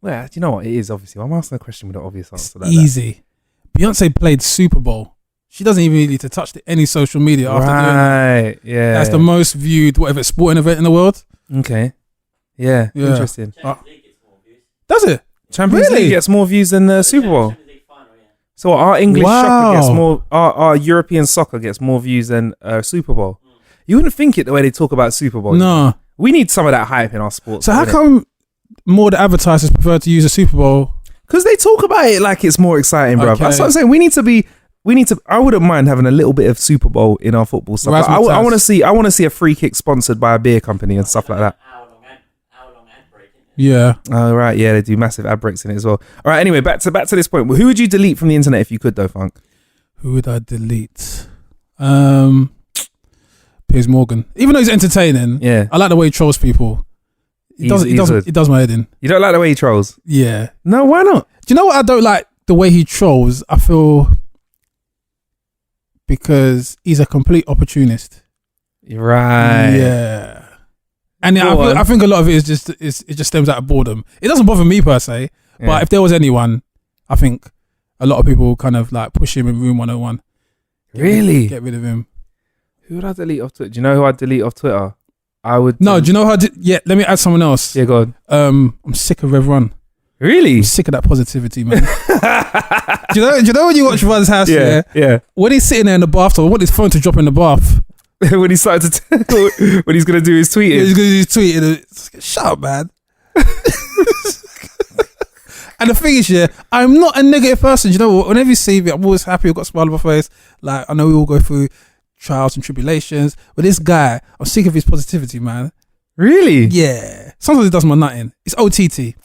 Well, you know what it is. Obviously, I'm asking a question with an obvious answer. It's easy. Beyonce played Super Bowl. She doesn't even need to touch any social media after doing that. Yeah. That's the most viewed, whatever, sporting event in the world. Okay. Yeah. Interesting. Does it? Champions League gets more views than the Super Bowl. So our English soccer gets more, our European soccer gets more views than Super Bowl. You wouldn't think it the way they talk about Super Bowl. No. We need some of that hype in our sports. So how come more the advertisers prefer to use a Super Bowl? Because they talk about it like it's more exciting, bro. That's what I'm saying. We need to. I wouldn't mind having a little bit of Super Bowl in our football stuff. Like, I want to see a free kick sponsored by a beer company and stuff like that. Hour-long ad break. Yeah. Oh right, yeah, they do massive ad breaks in it as well. All right. Anyway, back to this point. Who would you delete from the internet if you could, though, Funk? Who would I delete? Piers Morgan. Even though he's entertaining, yeah, I like the way he trolls people. He does my head in. You don't like the way he trolls? Yeah. No, why not? Do you know what I don't like? The way he trolls, I feel, because he's a complete opportunist. Right. Yeah. And I think a lot of it it just stems out of boredom. It doesn't bother me per se, but if there was anyone, I think a lot of people kind of like push him in Room 101. Really? Get rid of him. Who would I delete off Twitter? Do you know who I'd delete off Twitter? I would. No, do you know how? Yeah, let me add someone else. Yeah, go on. I'm sick of Rev Run. Really? I'm sick of that positivity, man. do you know when you watch Run's house? Yeah. When he's sitting there in the bathtub, I want his phone to drop in the bath. When he started to when he's gonna do his tweeting. He's gonna do his tweeting. Shut up, man. And the thing is, I'm not a negative person. You know what? Whenever you see me, I'm always happy. I've got a smile on my face. Like, I know we all go through trials and tribulations, but this guy, I'm sick of his positivity, man. Really? Yeah. Sometimes he does my nutting. It's OTT.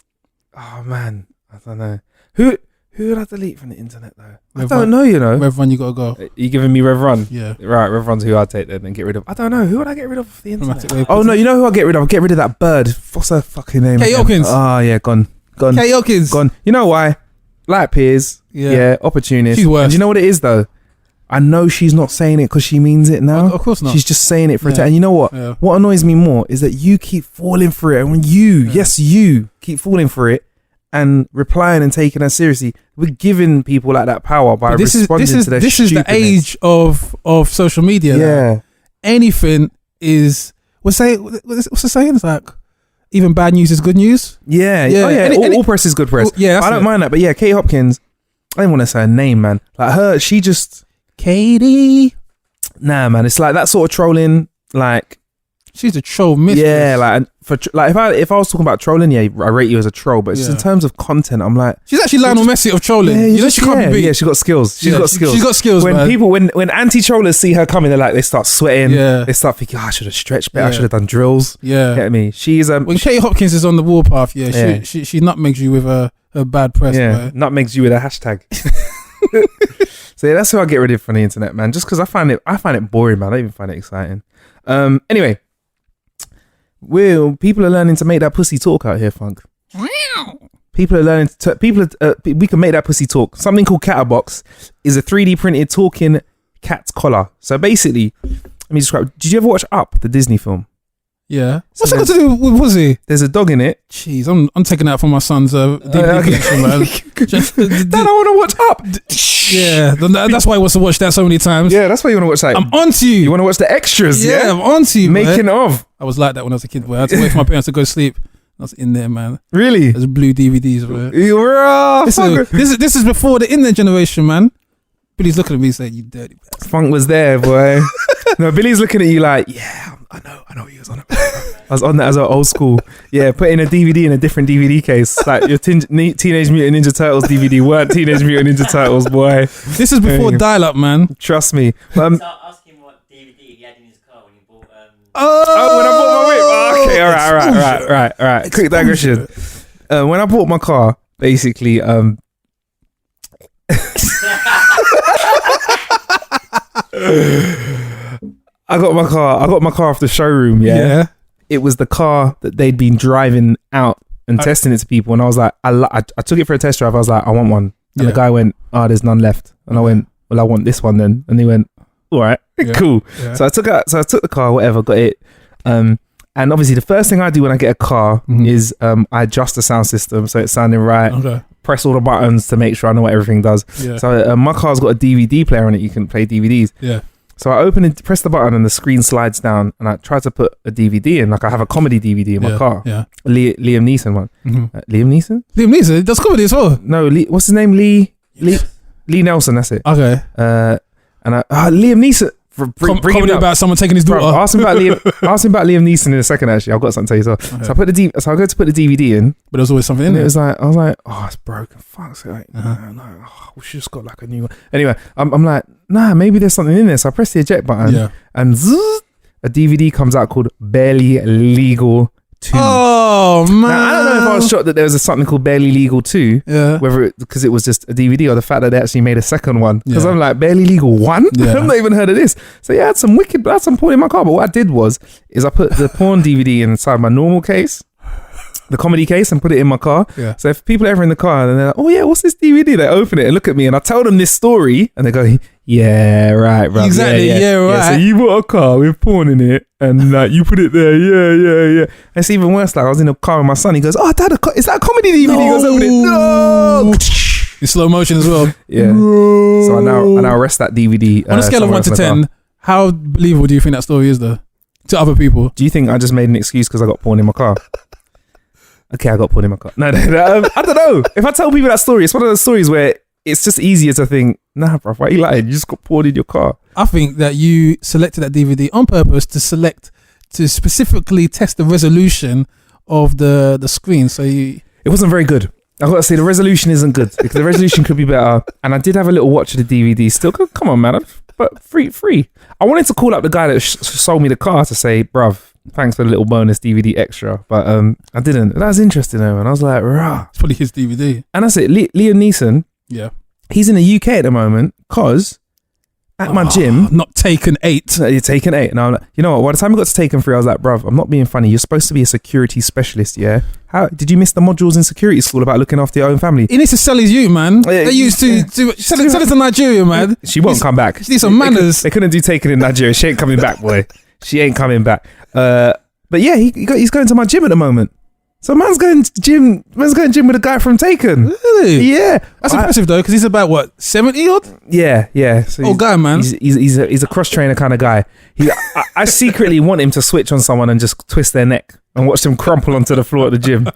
Oh man, I don't know. Who would I delete from the internet though? I don't know. You know, Rev Run, you gotta go. You giving me Rev Run? Yeah. Right, Rev Run's who I'd take then and get rid of. I don't know. Who would I get rid of off the internet? Oh no, you know who I'll get rid of? I'll get rid of that bird. What's her fucking name? Kate Hawkins. Oh yeah, gone. Kate Hawkins. Gone. You know why? Like Piers. Yeah. Opportunist. She's worse. And you know what it is though? I know she's not saying it because she means it now. Of course not. She's just saying it for Yeah. And you know what? Yeah. What annoys me more is that you keep falling for it. And when you keep falling for it and replying and taking her seriously, we're giving people like that power by responding to their This is the age of social media. Yeah. Now. Anything is... What's the saying? It's like, even bad news is good news. Yeah. Yeah. Oh, yeah. All press is good press. Yeah, that's I don't it. mind that. But yeah, Kate Hopkins, I don't want to say her name, man. Like her, she just... Katie. Nah, man. It's like that sort of trolling, like... She's a troll mistress. Yeah, if I was talking about trolling, I rate you as a troll. But just in terms of content, I'm like, she's actually Lionel Messi of trolling. Yeah, she can't be beat. Yeah, she got skills. She's got skills. When When anti-trollers see her coming, they're like, they start sweating. Yeah. They start thinking, I should have stretched better. I Yeah. should have done drills. Yeah. Get me? She's when Kate Hopkins is on the warpath, she nutmegs you with her bad press. yeah, nutmegs you with a hashtag. So yeah, that's who I get rid of from the internet, man. Just because I find it boring, man. I don't even find it exciting. Anyway. People are learning to make that pussy talk out here, Funk. People are learning we can make that pussy talk. Something called Catterbox is a 3D printed talking cat's collar. So basically, let me describe. Did you ever watch Up, the Disney film? Yeah. So What's that got to do with Pussy? There's a dog in it. Jeez, I'm taking that from my son's DVD collection, man. Dad, I want to watch Up. Yeah, that's why I want to watch that so many times. Yeah, that's why you want to watch that. I'm onto you. You want to watch the extras, yeah? I'm onto you, Making of. I was like that when I was a kid, boy. I had to wait for my parents to go to sleep. I was in there, man. Really? There's blue DVDs, bro. This is before the internet generation, man. Billy's looking at me saying, "You dirty bastard." Funk was there, boy. No, Billy's looking at you like, yeah, I know he was on it. I was on that as an old school. Yeah, putting a DVD in a different DVD case. Like your Teenage Mutant Ninja Turtles DVD weren't Teenage Mutant Ninja Turtles, boy. This is before dial-up, man. Trust me. Start asking what DVD he had in his car when he bought. Oh, when I bought my whip. Oh, okay, all right. Quick digression. When I bought my car, basically, I got my car off the showroom. Yeah. It was the car that they'd been driving out and testing it to people, and I was like, I took it for a test drive. I was like, I want one, and the guy went, "Oh, there's none left," and I went, "Well, I want this one then," and he went, "All right, cool." Yeah. So I took the car, whatever, got it, and obviously the first thing I do when I get a car is I adjust the sound system so it's sounding right. Okay. Press all the buttons to make sure I know what everything does. Yeah. So my car's got a DVD player on it. You can play DVDs. Yeah. So I press the button and the screen slides down, and I try to put a DVD in. Like I have a comedy DVD in my car. Yeah. Liam Neeson one. Liam Neeson? Liam Neeson does comedy as well. No, what's his name? Lee Nelson. That's it. Okay. Liam Neeson. Comedy about someone taking his daughter. Ask him about Liam Neeson in a second. Actually, I've got something to tell you. So, so I go to put the DVD in, but there's always something in it. It was like, I was like, oh, it's broken. Fuck's sake. No, we should just got like a new one. Anyway, I'm like, nah, maybe there's something in there. So I press the eject button, and zzz, a DVD comes out called Barely Legal 2. Oh man! Now, I don't know if I was shocked that there was something called Barely Legal 2. Yeah. Whether because it was just a DVD or the fact that they actually made a second one. Because I'm like, Barely Legal 1? Yeah. I've not even heard of this. So yeah, I had some porn in my car. But what I did is I put the porn DVD inside my normal case, the comedy case, and put it in my car. Yeah. So if people are ever in the car and they're like, oh yeah, what's this DVD? They open it and look at me and I tell them this story and they go, yeah, right, bro. Exactly, yeah, right. Yeah, so you bought a car with porn in it and like you put it there, yeah. It's even worse. Like I was in a car with my son. He goes, oh, Dad, is that a comedy DVD? No. He goes, open it. No. In slow motion as well. Yeah. No. So I now rest that DVD. On a scale of 1 to 10, how believable do you think that story is though? To other people? Do you think I just made an excuse because I got porn in my car? Okay, I got porn in my car. No, I don't know. If I tell people that story, it's one of those stories where it's just easier to think, nah, bro, why are you lying? You just got porn in your car. I think that you selected that DVD on purpose to specifically test the resolution of the screen. So it wasn't very good. I've got to say the resolution isn't good because the resolution could be better. And I did have a little watch of the DVD. Still, come on, man. But free. I wanted to call up the guy that sold me the car to say, bruv, thanks for the little bonus DVD extra. But I didn't. That was interesting though. And I was like, rah. It's probably his DVD. And that's it. Liam Neeson. Yeah. He's in the UK at the moment because at my gym. Not Taken 8. You're Taken 8. And I'm like, you know what? By the time I got to Taken 3, I was like, bruv, I'm not being funny. You're supposed to be a security specialist, yeah? How did you miss the modules in security school about looking after your own family? He needs to sell his youth, man. They used to sell it to Nigeria, man. She won't come back. She needs some manners. They couldn't do Taken in Nigeria. She ain't coming back, boy. She ain't coming back. But yeah, he's going to my gym at the moment. So man's going gym with a guy from Taken. Really? Yeah. That's impressive though, because he's about what, 70 odd? Yeah. So guy, man. He's a cross trainer kind of guy. I secretly want him to switch on someone and just twist their neck and watch them crumple onto the floor at the gym.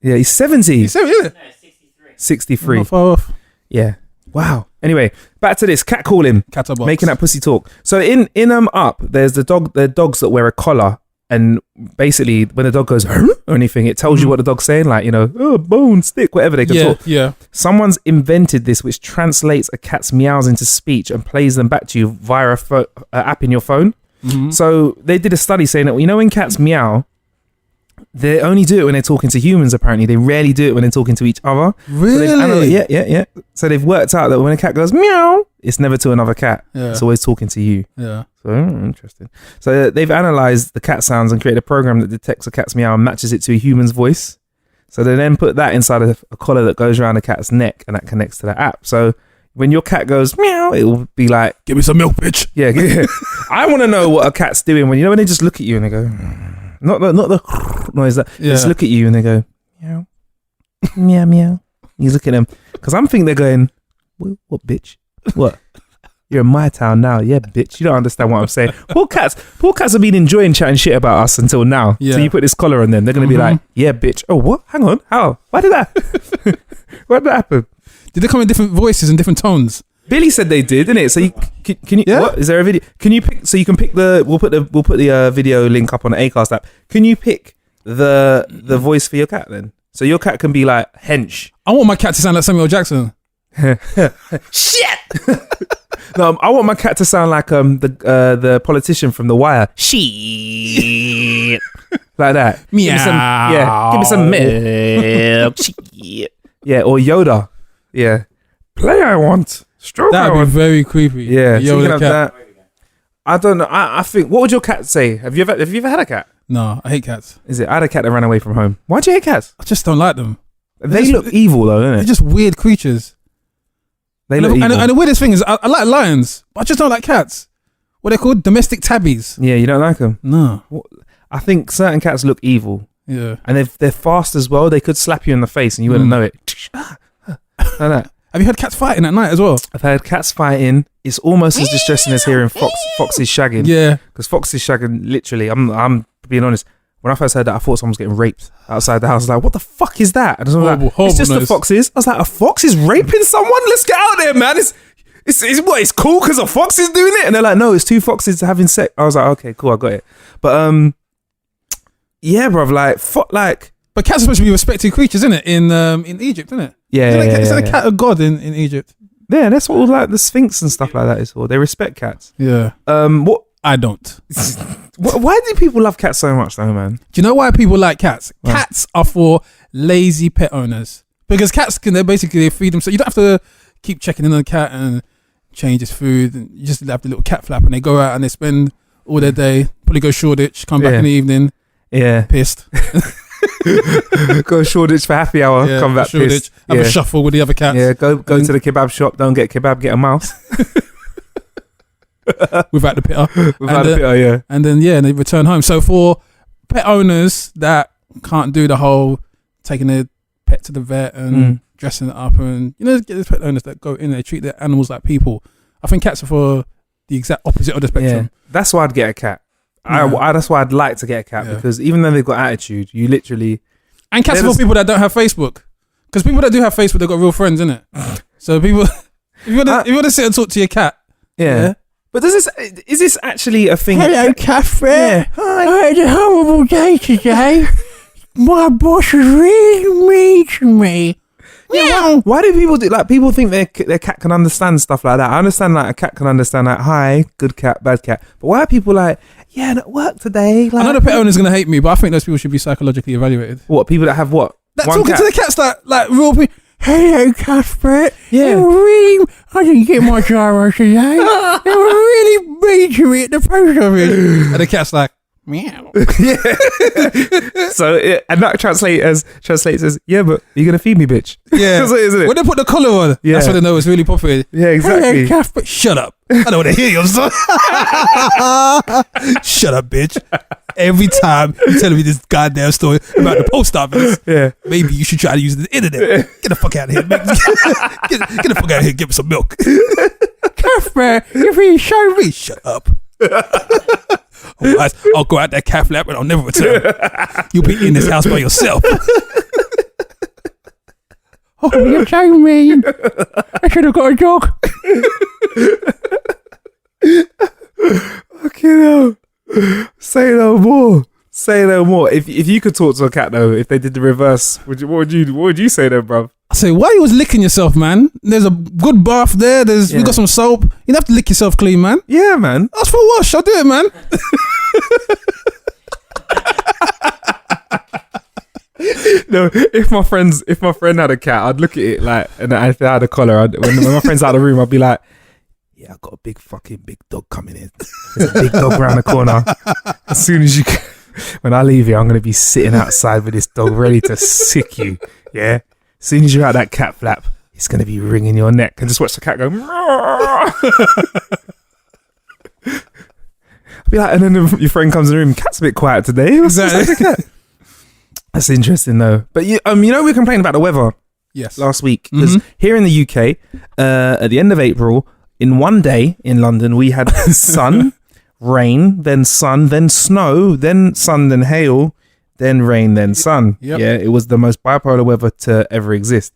Yeah, he's 70. He's 70, isn't it? No, 63. 63. Not far off. Yeah. Wow. Anyway, back to this. Cat calling. Catterbox. Making that pussy talk. So in Up, there's the dogs that wear a collar. And basically, when the dog goes or anything, it tells you what the dog's saying, like, you know, oh, bone, stick, whatever they can talk. Yeah. Someone's invented this, which translates a cat's meows into speech and plays them back to you via a app in your phone. Mm-hmm. So they did a study saying that, you know, when cats meow, they only do it when they're talking to humans, apparently. They rarely do it when they're talking to each other. Really? Yeah. So they've worked out that when a cat goes meow, it's never to another cat. Yeah. It's always talking to you. Yeah. So interesting. So they've analysed the cat sounds and created a program that detects a cat's meow and matches it to a human's voice. So they then put that inside a collar that goes around the cat's neck, and that connects to the app. So when your cat goes meow, it will be like, give me some milk, bitch. Yeah. I want to know what a cat's doing when they just look at you and they go, not the noise that just look at you and they go meow, meow, meow. You look at them because I'm thinking they're going, what bitch? What? You're in my town now, yeah, bitch. You don't understand what I'm saying. Poor cats have been enjoying chatting shit about us until now. Yeah. So you put this collar on them, they're going to be like, yeah, bitch. Oh, what? Hang on. How? Why did that? Why did that happen? Did they come in different voices and different tones? Billy said they did, didn't it? So can you? Yeah? What is there a video? Can you pick? So you can pick the. We'll put the video link up on the Acast app. Can you pick the voice for your cat then? So your cat can be like hench. I want my cat to sound like Samuel Jackson. Shit. No, I want my cat to sound like the politician from The Wire. Shit. Like that. Meow. Give me some milk. Shit. Yeah, or Yoda. Yeah. Play I want. Stroke I want. want. That'd be very creepy. Yeah. Yoda So you can have cat. that. I don't know. I think. What would your cat say? Have you ever had a cat? No, I hate cats. Is it? I had a cat that ran away from home. Why'd you hate cats? I just don't like them. They look evil though, don't They're they? just weird creatures. They look evil. And the weirdest thing is, I like lions, but I just don't like cats. What they're called? Domestic tabbies. Yeah, you don't like them? No. I think certain cats look evil. Yeah. And they're fast as well. They could slap you in the face and you wouldn't know it. Like that. Have you heard cats fighting at night as well? I've heard cats fighting. It's almost as distressing as hearing foxes shagging. Yeah. Because foxes shagging, literally, I'm being honest. When I first heard that, I thought someone was getting raped outside the house. I was like, what the fuck is that? And I was like, it's just the foxes. I was like, a fox is raping someone? Let's get out there, man. It's cool because a fox is doing it? And they're like, no, it's two foxes having sex. I was like, okay, cool, I got it. But, yeah, bruv, like... But cats are supposed to be respected creatures, isn't it? In Egypt, isn't it? Yeah, Isn't a cat a god in Egypt? Yeah, that's what all like the Sphinx and stuff like that is for. They respect cats. Yeah. What? I don't. Why do people love cats so much though, man? Do you know why people like cats? Right. Cats are for lazy pet owners. Because cats they feed themselves. You don't have to keep checking in on the cat and change its food. And you just have the little cat flap and they go out and they spend all their day, probably go Shoreditch, come back in the evening. Yeah. Pissed. Go Shoreditch for happy hour, come back Shoreditch, pissed. have a shuffle with the other cats. Yeah, go to the kebab shop, don't get kebab, get a mouse. Without the pitter. Without the pitter, yeah. And then, and they return home. So for pet owners that can't do the whole taking their pet to the vet and dressing it up and, get these pet owners that go in, they treat their animals like people. I think cats are for the exact opposite of the spectrum. Yeah. That's why I'd get a cat. That's why I'd like to get a cat because even though they've got attitude, you literally... And cats are for people that don't have Facebook. Because people that do have Facebook, they've got real friends, innit? So people... if you want to sit and talk to your cat... Yeah. But is this actually a thing? Hello, Catherine. Yeah. I had a horrible day today. My boss was really mean to me. Yeah. Why do people people think their cat can understand stuff like that? I understand a cat can understand hi, good cat, bad cat. But why are people not at work today? I know the pet owner's going to hate me, but I think those people should be psychologically evaluated. What, people that have what? That talking to the cats like real people. Hello, Cuthbert. Yeah. I didn't get my driver today. They were really mean to me at the post office. And the cat's like, meow. So and that translates as yeah, but you're gonna feed me, bitch. Yeah. That's what it is, isn't it? When they put the collar on, Yeah. that's when they know it's really popular. Yeah, exactly. Hey, Kath, but shut up. I don't want to hear your son. Shut up, bitch. Every time you tell me this goddamn story about the post office, Yeah. maybe you should try to use the internet. Get the fuck out of here. Get the fuck out of here. Give me some milk. Kath, man, if you show me, shut up. Otherwise, I'll go out that calf lap and I'll never return. You'll be in this house by yourself. Oh, you're so mean. I should have got a dog. Fucking hell. Say no more. Say no more. If you could talk to a cat though, if they did the reverse, what would you say then, bruv? I say, why you was licking yourself, man? There's a good bath there. We got some soap. You don't have to lick yourself clean, man. Yeah, man. Ask for a wash. I'll do it, man. No, if my friend had a cat, I'd look at it like, and if they had a collar, when my friend's out of the room, I'd be like, yeah, I got a big dog coming in. There's a big dog around the corner. As soon as when I leave here, I'm going to be sitting outside with this dog ready to sick you. Yeah. As soon as you're out that cat flap, it's going to be wringing your neck, and just watch the cat go. Be like, and then your friend comes in the room. Cat's a bit quiet today. Exactly. That's interesting though. But we were complaining about the weather. Yes. Last week, because here in the UK, at the end of April, in one day in London, we had sun, rain, then sun, then snow, then sun, then hail, then rain, then sun. Yep. Yeah, it was the most bipolar weather to ever exist.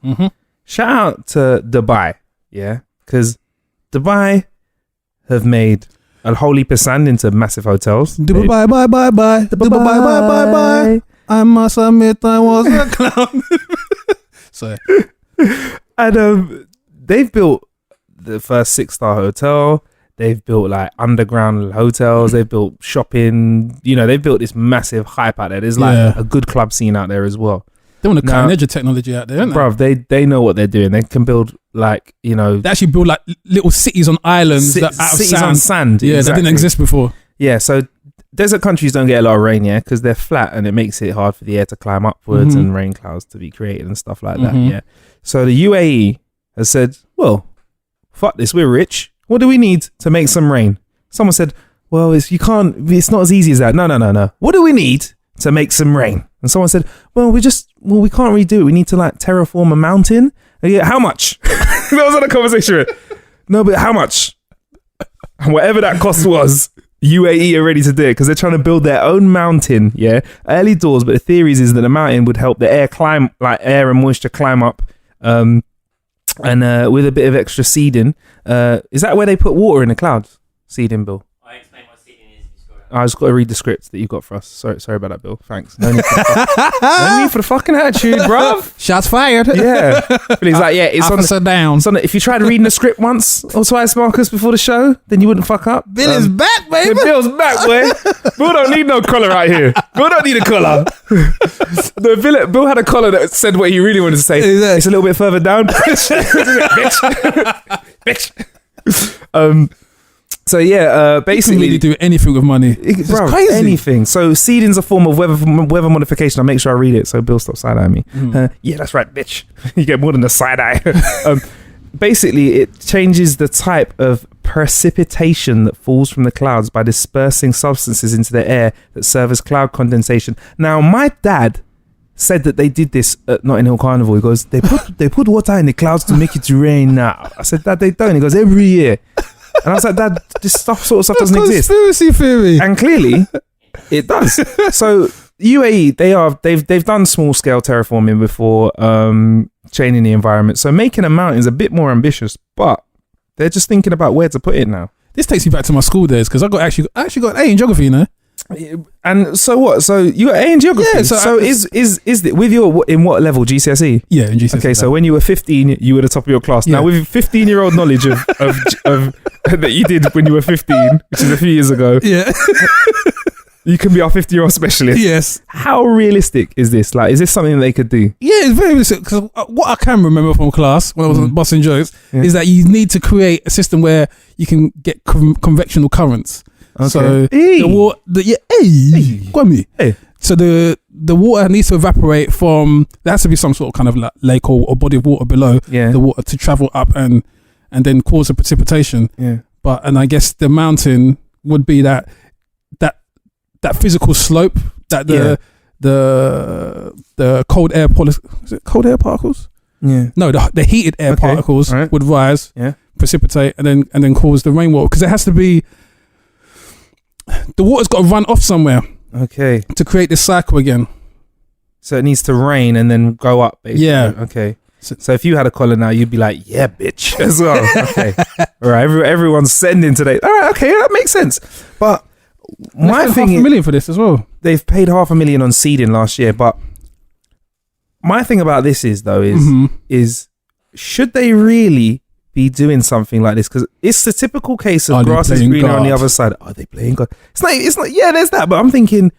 Shout out to Dubai, yeah, because Dubai have made a whole heap of sand into massive hotels. Dubai, bye, bye, bye. Dubai, bye, bye, bye, bye. I must admit I was a clown. Sorry. And they've built the first 6-star hotel. They've built like underground hotels. They've built shopping. They've built this massive hype out there. There's like a good club scene out there as well. They want to cutting edge of technology out there, don't they? Bruv, they know what they're doing. They can build like, They actually build like little cities on islands that out of cities sand. on sand. Yeah, exactly. that didn't exist before. Yeah, so desert countries don't get a lot of rain, yeah, because they're flat and it makes it hard for the air to climb upwards and rain clouds to be created and stuff like that, yeah. So the UAE has said, well, fuck this, we're rich. What do we need to make some rain? Someone said, well, it's not as easy as that. No. What do we need to make some rain? And someone said, well, we can't really do it. We need to like terraform a mountain. Yeah, how much? That was on a conversation. No, but how much? And whatever that cost was, UAE are ready to do it because they're trying to build their own mountain, yeah, early doors. But the theory is that the mountain would help the air and moisture climb up, and with a bit of extra seeding. Is that where they put water in the clouds? Seeding, Bill. I explain what seeding is. I just got to read the script that you've got for us. Sorry about that, Bill. Thanks. No need for the fucking attitude, bruv. Shots fired. Yeah. But he's like, yeah, it's Officer down. if you tried reading the script once or twice, Marcus, before the show, then you wouldn't fuck up. Bill is back, baby. Yeah, Bill's back, boy. Bill don't need no collar out here. Bill don't need a collar. Bill had a collar that said what he really wanted to say. Exactly. It's a little bit further down. Bitch. So yeah, basically, you can really do anything with money. It's crazy. Anything. So seeding's a form of weather modification. I'll make sure I read it so Bill stops side-eyeing me. Yeah, that's right, bitch. You get more than a side-eye. Basically, it changes the type of precipitation that falls from the clouds by dispersing substances into the air that serve as cloud condensation. Now, my dad said that they did this at Notting Hill Carnival. He goes, they put water in the clouds to make it rain now. I said, Dad, they don't. He goes, every year. And I was like, Dad, this sort of stuff doesn't exist. Conspiracy theory. And clearly, it does. So UAE, they've done small scale terraforming before, changing the environment. So making a mountain is a bit more ambitious, but they're just thinking about where to put it now. This takes me back to my school days because I actually got an A in geography, you know. And so what? So you got A in geography. Yeah, so is with your in what level GCSE? Yeah, in GCSE. Okay, so when you were 15, you were the top of your class. Yeah. Now with 15-year-old knowledge of that you did when you were 15, which is a few years ago. Yeah. You can be our 50-year-old specialist. Yes. How realistic is this? Like, is this something they could do? Yeah, it's very realistic. Because what I can remember from class when I was busting jokes is that you need to create a system where you can get convectional currents. Okay. So Hey. the water, Hey. So the water needs to evaporate from. There has to be some sort of kind of like lake or body of water below Yeah. the water to travel up and then cause a precipitation. Yeah. And I guess the mountain would be that physical slope that the cold air is it cold air particles? Yeah. No, the heated air particles right. would rise, Yeah. precipitate, and then cause the rainwater, because it has to be. The water's got to run off somewhere Okay. to create this cycle again. So it needs to rain and then go up, basically. Yeah. Okay. So if you had a collar now, you'd be like, yeah, bitch, as well. Okay. All right. Everyone's sending today. All right. Okay. That makes sense. But my thing is, $500,000 for this as well. they've paid $500,000 on seeding last year. But my thing about this is, though, is should they really be doing something like this? Because it's the typical case of grass is greener on the other side. Are they playing God? It's not. Yeah, there's that. But I'm thinking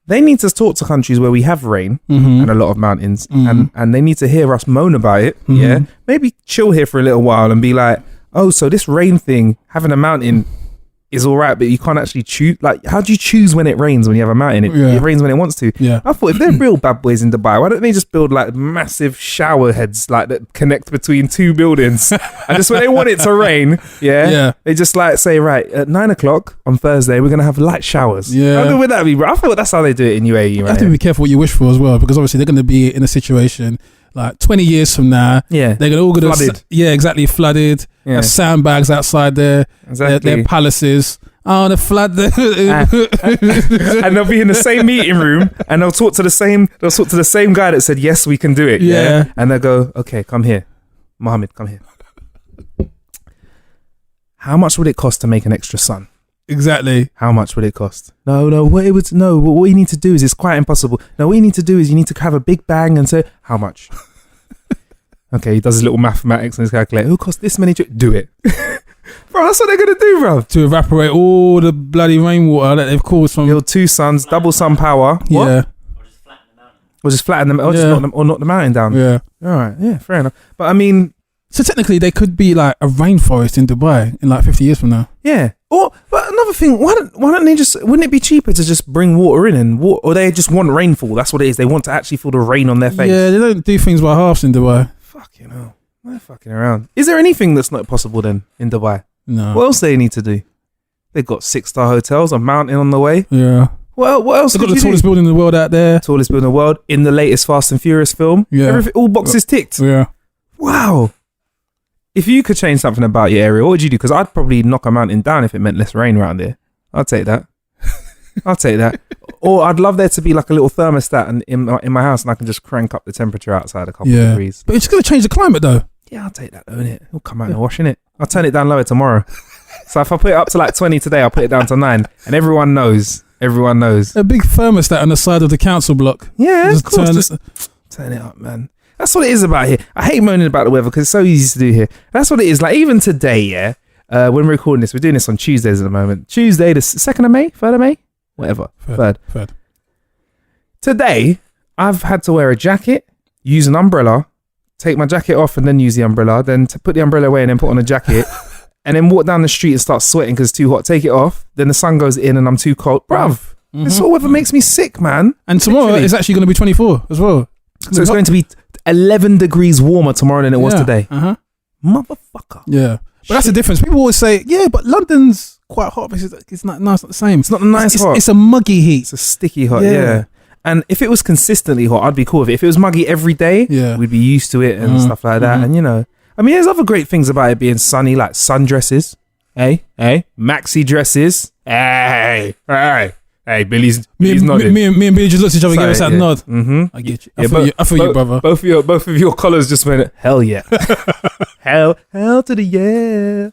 they need to talk to countries where we have rain and a lot of mountains, and they need to hear us moan about it. Yeah, maybe chill here for a little while and be like, oh, so this rain thing, having a mountain is all right, but you can't actually choose. Like, how do you choose when it rains when you have a mountain? It rains when it wants to. Yeah. I thought if they're real bad boys in Dubai, why don't they just build like massive shower heads like that connect between two buildings? And just when they want it to rain, they just like say, right, at 9 o'clock on Thursday, we're going to have light showers. Yeah. How good would that be, bro? I thought that's how they do it in UAE, You right? have to be careful what you wish for as well, because obviously they're going to be in a situation like 20 years from now. Yeah. They're all going to Flooded. Exactly, flooded. Yeah. Have sandbags outside their palaces. Oh, the flood. And they'll be in the same meeting room and they'll talk to the same guy that said, yes, we can do it. Yeah. And they'll go, okay, come here. Mohammed, come here. How much would it cost to make an extra sun? Exactly. How much would it cost? No, what you need to do is, it's quite impossible. No, what you need to do is you need to have a big bang and say, how much? Okay, he does his little mathematics and his calculator. Who cost this many? Do it. Bro, that's what they're going to do, bro. To evaporate all the bloody rainwater that they've caused from... Build two suns, double sun power. What? Yeah. Or just flatten them, or just knock the mountain down. Yeah. All right, yeah, fair enough. But I mean... So technically they could be like a rainforest in Dubai in like 50 years from now. Yeah. But another thing, why don't they just... Wouldn't it be cheaper to just bring water in or they just want rainfall? That's what it is. They want to actually feel the rain on their face. Yeah, they don't do things by halves in Dubai. Fucking hell. They're fucking around. Is there anything that's not possible then in Dubai? No. What else do they need to do? They've got 6-star hotels, a mountain on the way. Yeah. What else? They've got the tallest building in the world out there. Tallest building in the world in the latest Fast and Furious film. Yeah. All boxes ticked. Yeah. Wow. If you could change something about your area, what would you do? Because I'd probably knock a mountain down if it meant less rain around there. I'd take that. I'll take that. Or I'd love there to be like a little thermostat in my house and I can just crank up the temperature outside a couple of degrees. But it's going to change the climate though. Yeah, I'll take that though, innit? It'll come out in the wash, innit? I'll turn it down lower tomorrow. So if I put it up to like 20 today, I'll put it down to 9. And everyone knows. A big thermostat on the side of the council block. Yeah, of course. Just turn it up, man. That's what it is about here. I hate moaning about the weather because it's so easy to do here. That's what it is. Like even today, yeah, when we're recording this, we're doing this on Tuesdays at the moment. Tuesday, the 2nd of May, 3rd of May? Whatever. Third. Today, I've had to wear a jacket, use an umbrella, take my jacket off and then use the umbrella, then to put the umbrella away and then put on a jacket, and then walk down the street and start sweating because it's too hot. Take it off, then the sun goes in and I'm too cold. Bruv, this all weather makes me sick, man. And tomorrow it's actually going to be 24 as well. So it's going to be 11 degrees warmer tomorrow than it was today. Motherfucker. Yeah. But that's the difference. People always say, yeah, but London's quite hot. But it's not nice, not the same. It's not the nice hot. It's a muggy heat. It's a sticky hot, yeah. And if it was consistently hot, I'd be cool with it. If it was muggy every day, we'd be used to it and stuff like that. And, you know, I mean, there's other great things about it being sunny, like sundresses. Hey, maxi dresses. Hey, Billy's nodding. Me and Billy just looked at each other and gave us that nod. Mm-hmm. I get you. I feel you, brother. Both of your collars just went, hell yeah. hell to the yeah.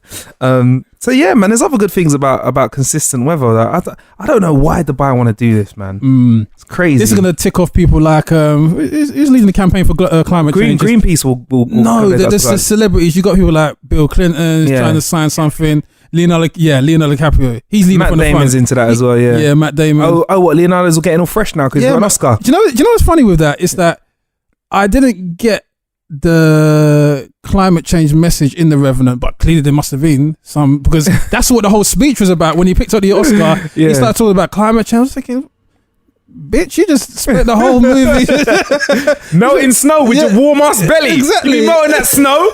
So yeah, man, there's other good things about consistent weather. I don't know why Dubai want to do this, man. It's crazy. This is going to tick off people like who's leading the campaign for climate change? Greenpeace will no, there's the celebrities. You got people like Bill Clinton trying to sign something. Leonardo DiCaprio. He's leading Matt from the Damon's front. into that as well, yeah. Yeah, Matt Damon. Oh, what? Leonardo's getting all fresh now because he's got an Oscar. Do you know what's funny with that? Is that I didn't get the climate change message in The Revenant, but clearly there must have been some, because that's what the whole speech was about. When he picked up the Oscar, he started talking about climate change. I was thinking, bitch, you just spent the whole movie melting snow with your warm ass belly. Exactly. You be melting that snow?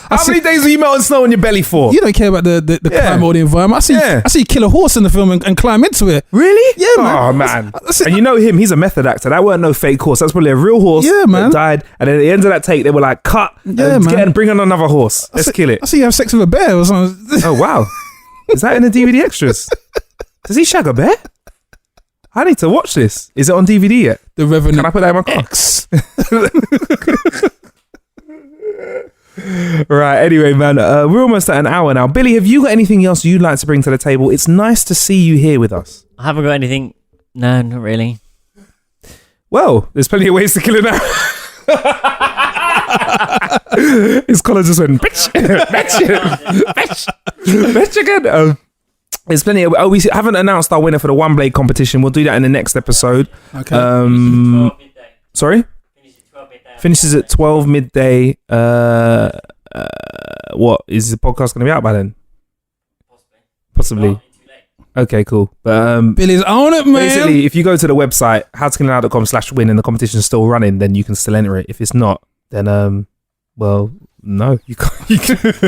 How many days are you melting snow on your belly for? You don't care about the climate or the environment. I see you kill a horse in the film and climb into it. Really? Yeah, man. Oh, man. And you know him, he's a method actor. That weren't no fake horse. That's probably a real horse that died. And then at the end of that take, they were like, cut and bring on another horse. Let's kill it. I see you have sex with a bear or something. Oh, wow. Is that in the DVD extras? Does he shag a bear? I need to watch this. Is it on DVD yet? The Revenant. Can I put that in my car? X. Right, anyway, man, we're almost at an hour now. Billy, have you got anything else you'd like to bring to the table? It's nice to see you here with us. I haven't got anything. No, not really. Well, there's plenty of ways to kill it now. His collar just went, bitch, again. There's plenty of, we haven't announced our winner for the One Blade competition. We'll do that in the next episode. Okay. Sorry? Finishes at 12 midday. What? Is the podcast going to be out by then? Possibly. Okay, cool. But Billy's on it, man. basically, if you go to the website, howtokillanhour.com/win and the competition's still running, then you can still enter it. If it's not, then well, no, you can't. You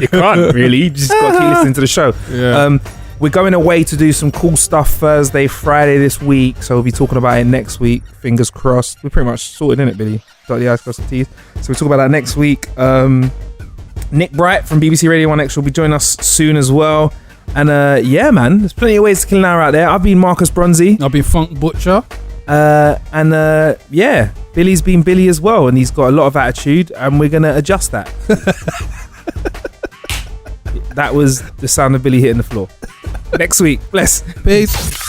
can't really. You just got to keep listening to the show. Yeah. We're going away to do some cool stuff Thursday, Friday this week. So we'll be talking about it next week. Fingers crossed. We're pretty much sorted, in it, Billy? Dot the I's, cross the T's. So we'll talk about that next week. Nick Bright from BBC Radio 1X will be joining us soon as well. And yeah, man, there's plenty of ways to kill an hour out there. I've been Marcus Bronzy. I've been Funk Butcher. And yeah, Billy's been Billy as well. And he's got a lot of attitude. And we're going to adjust that. That was the sound of Billy hitting the floor. Next week. Bless. Peace.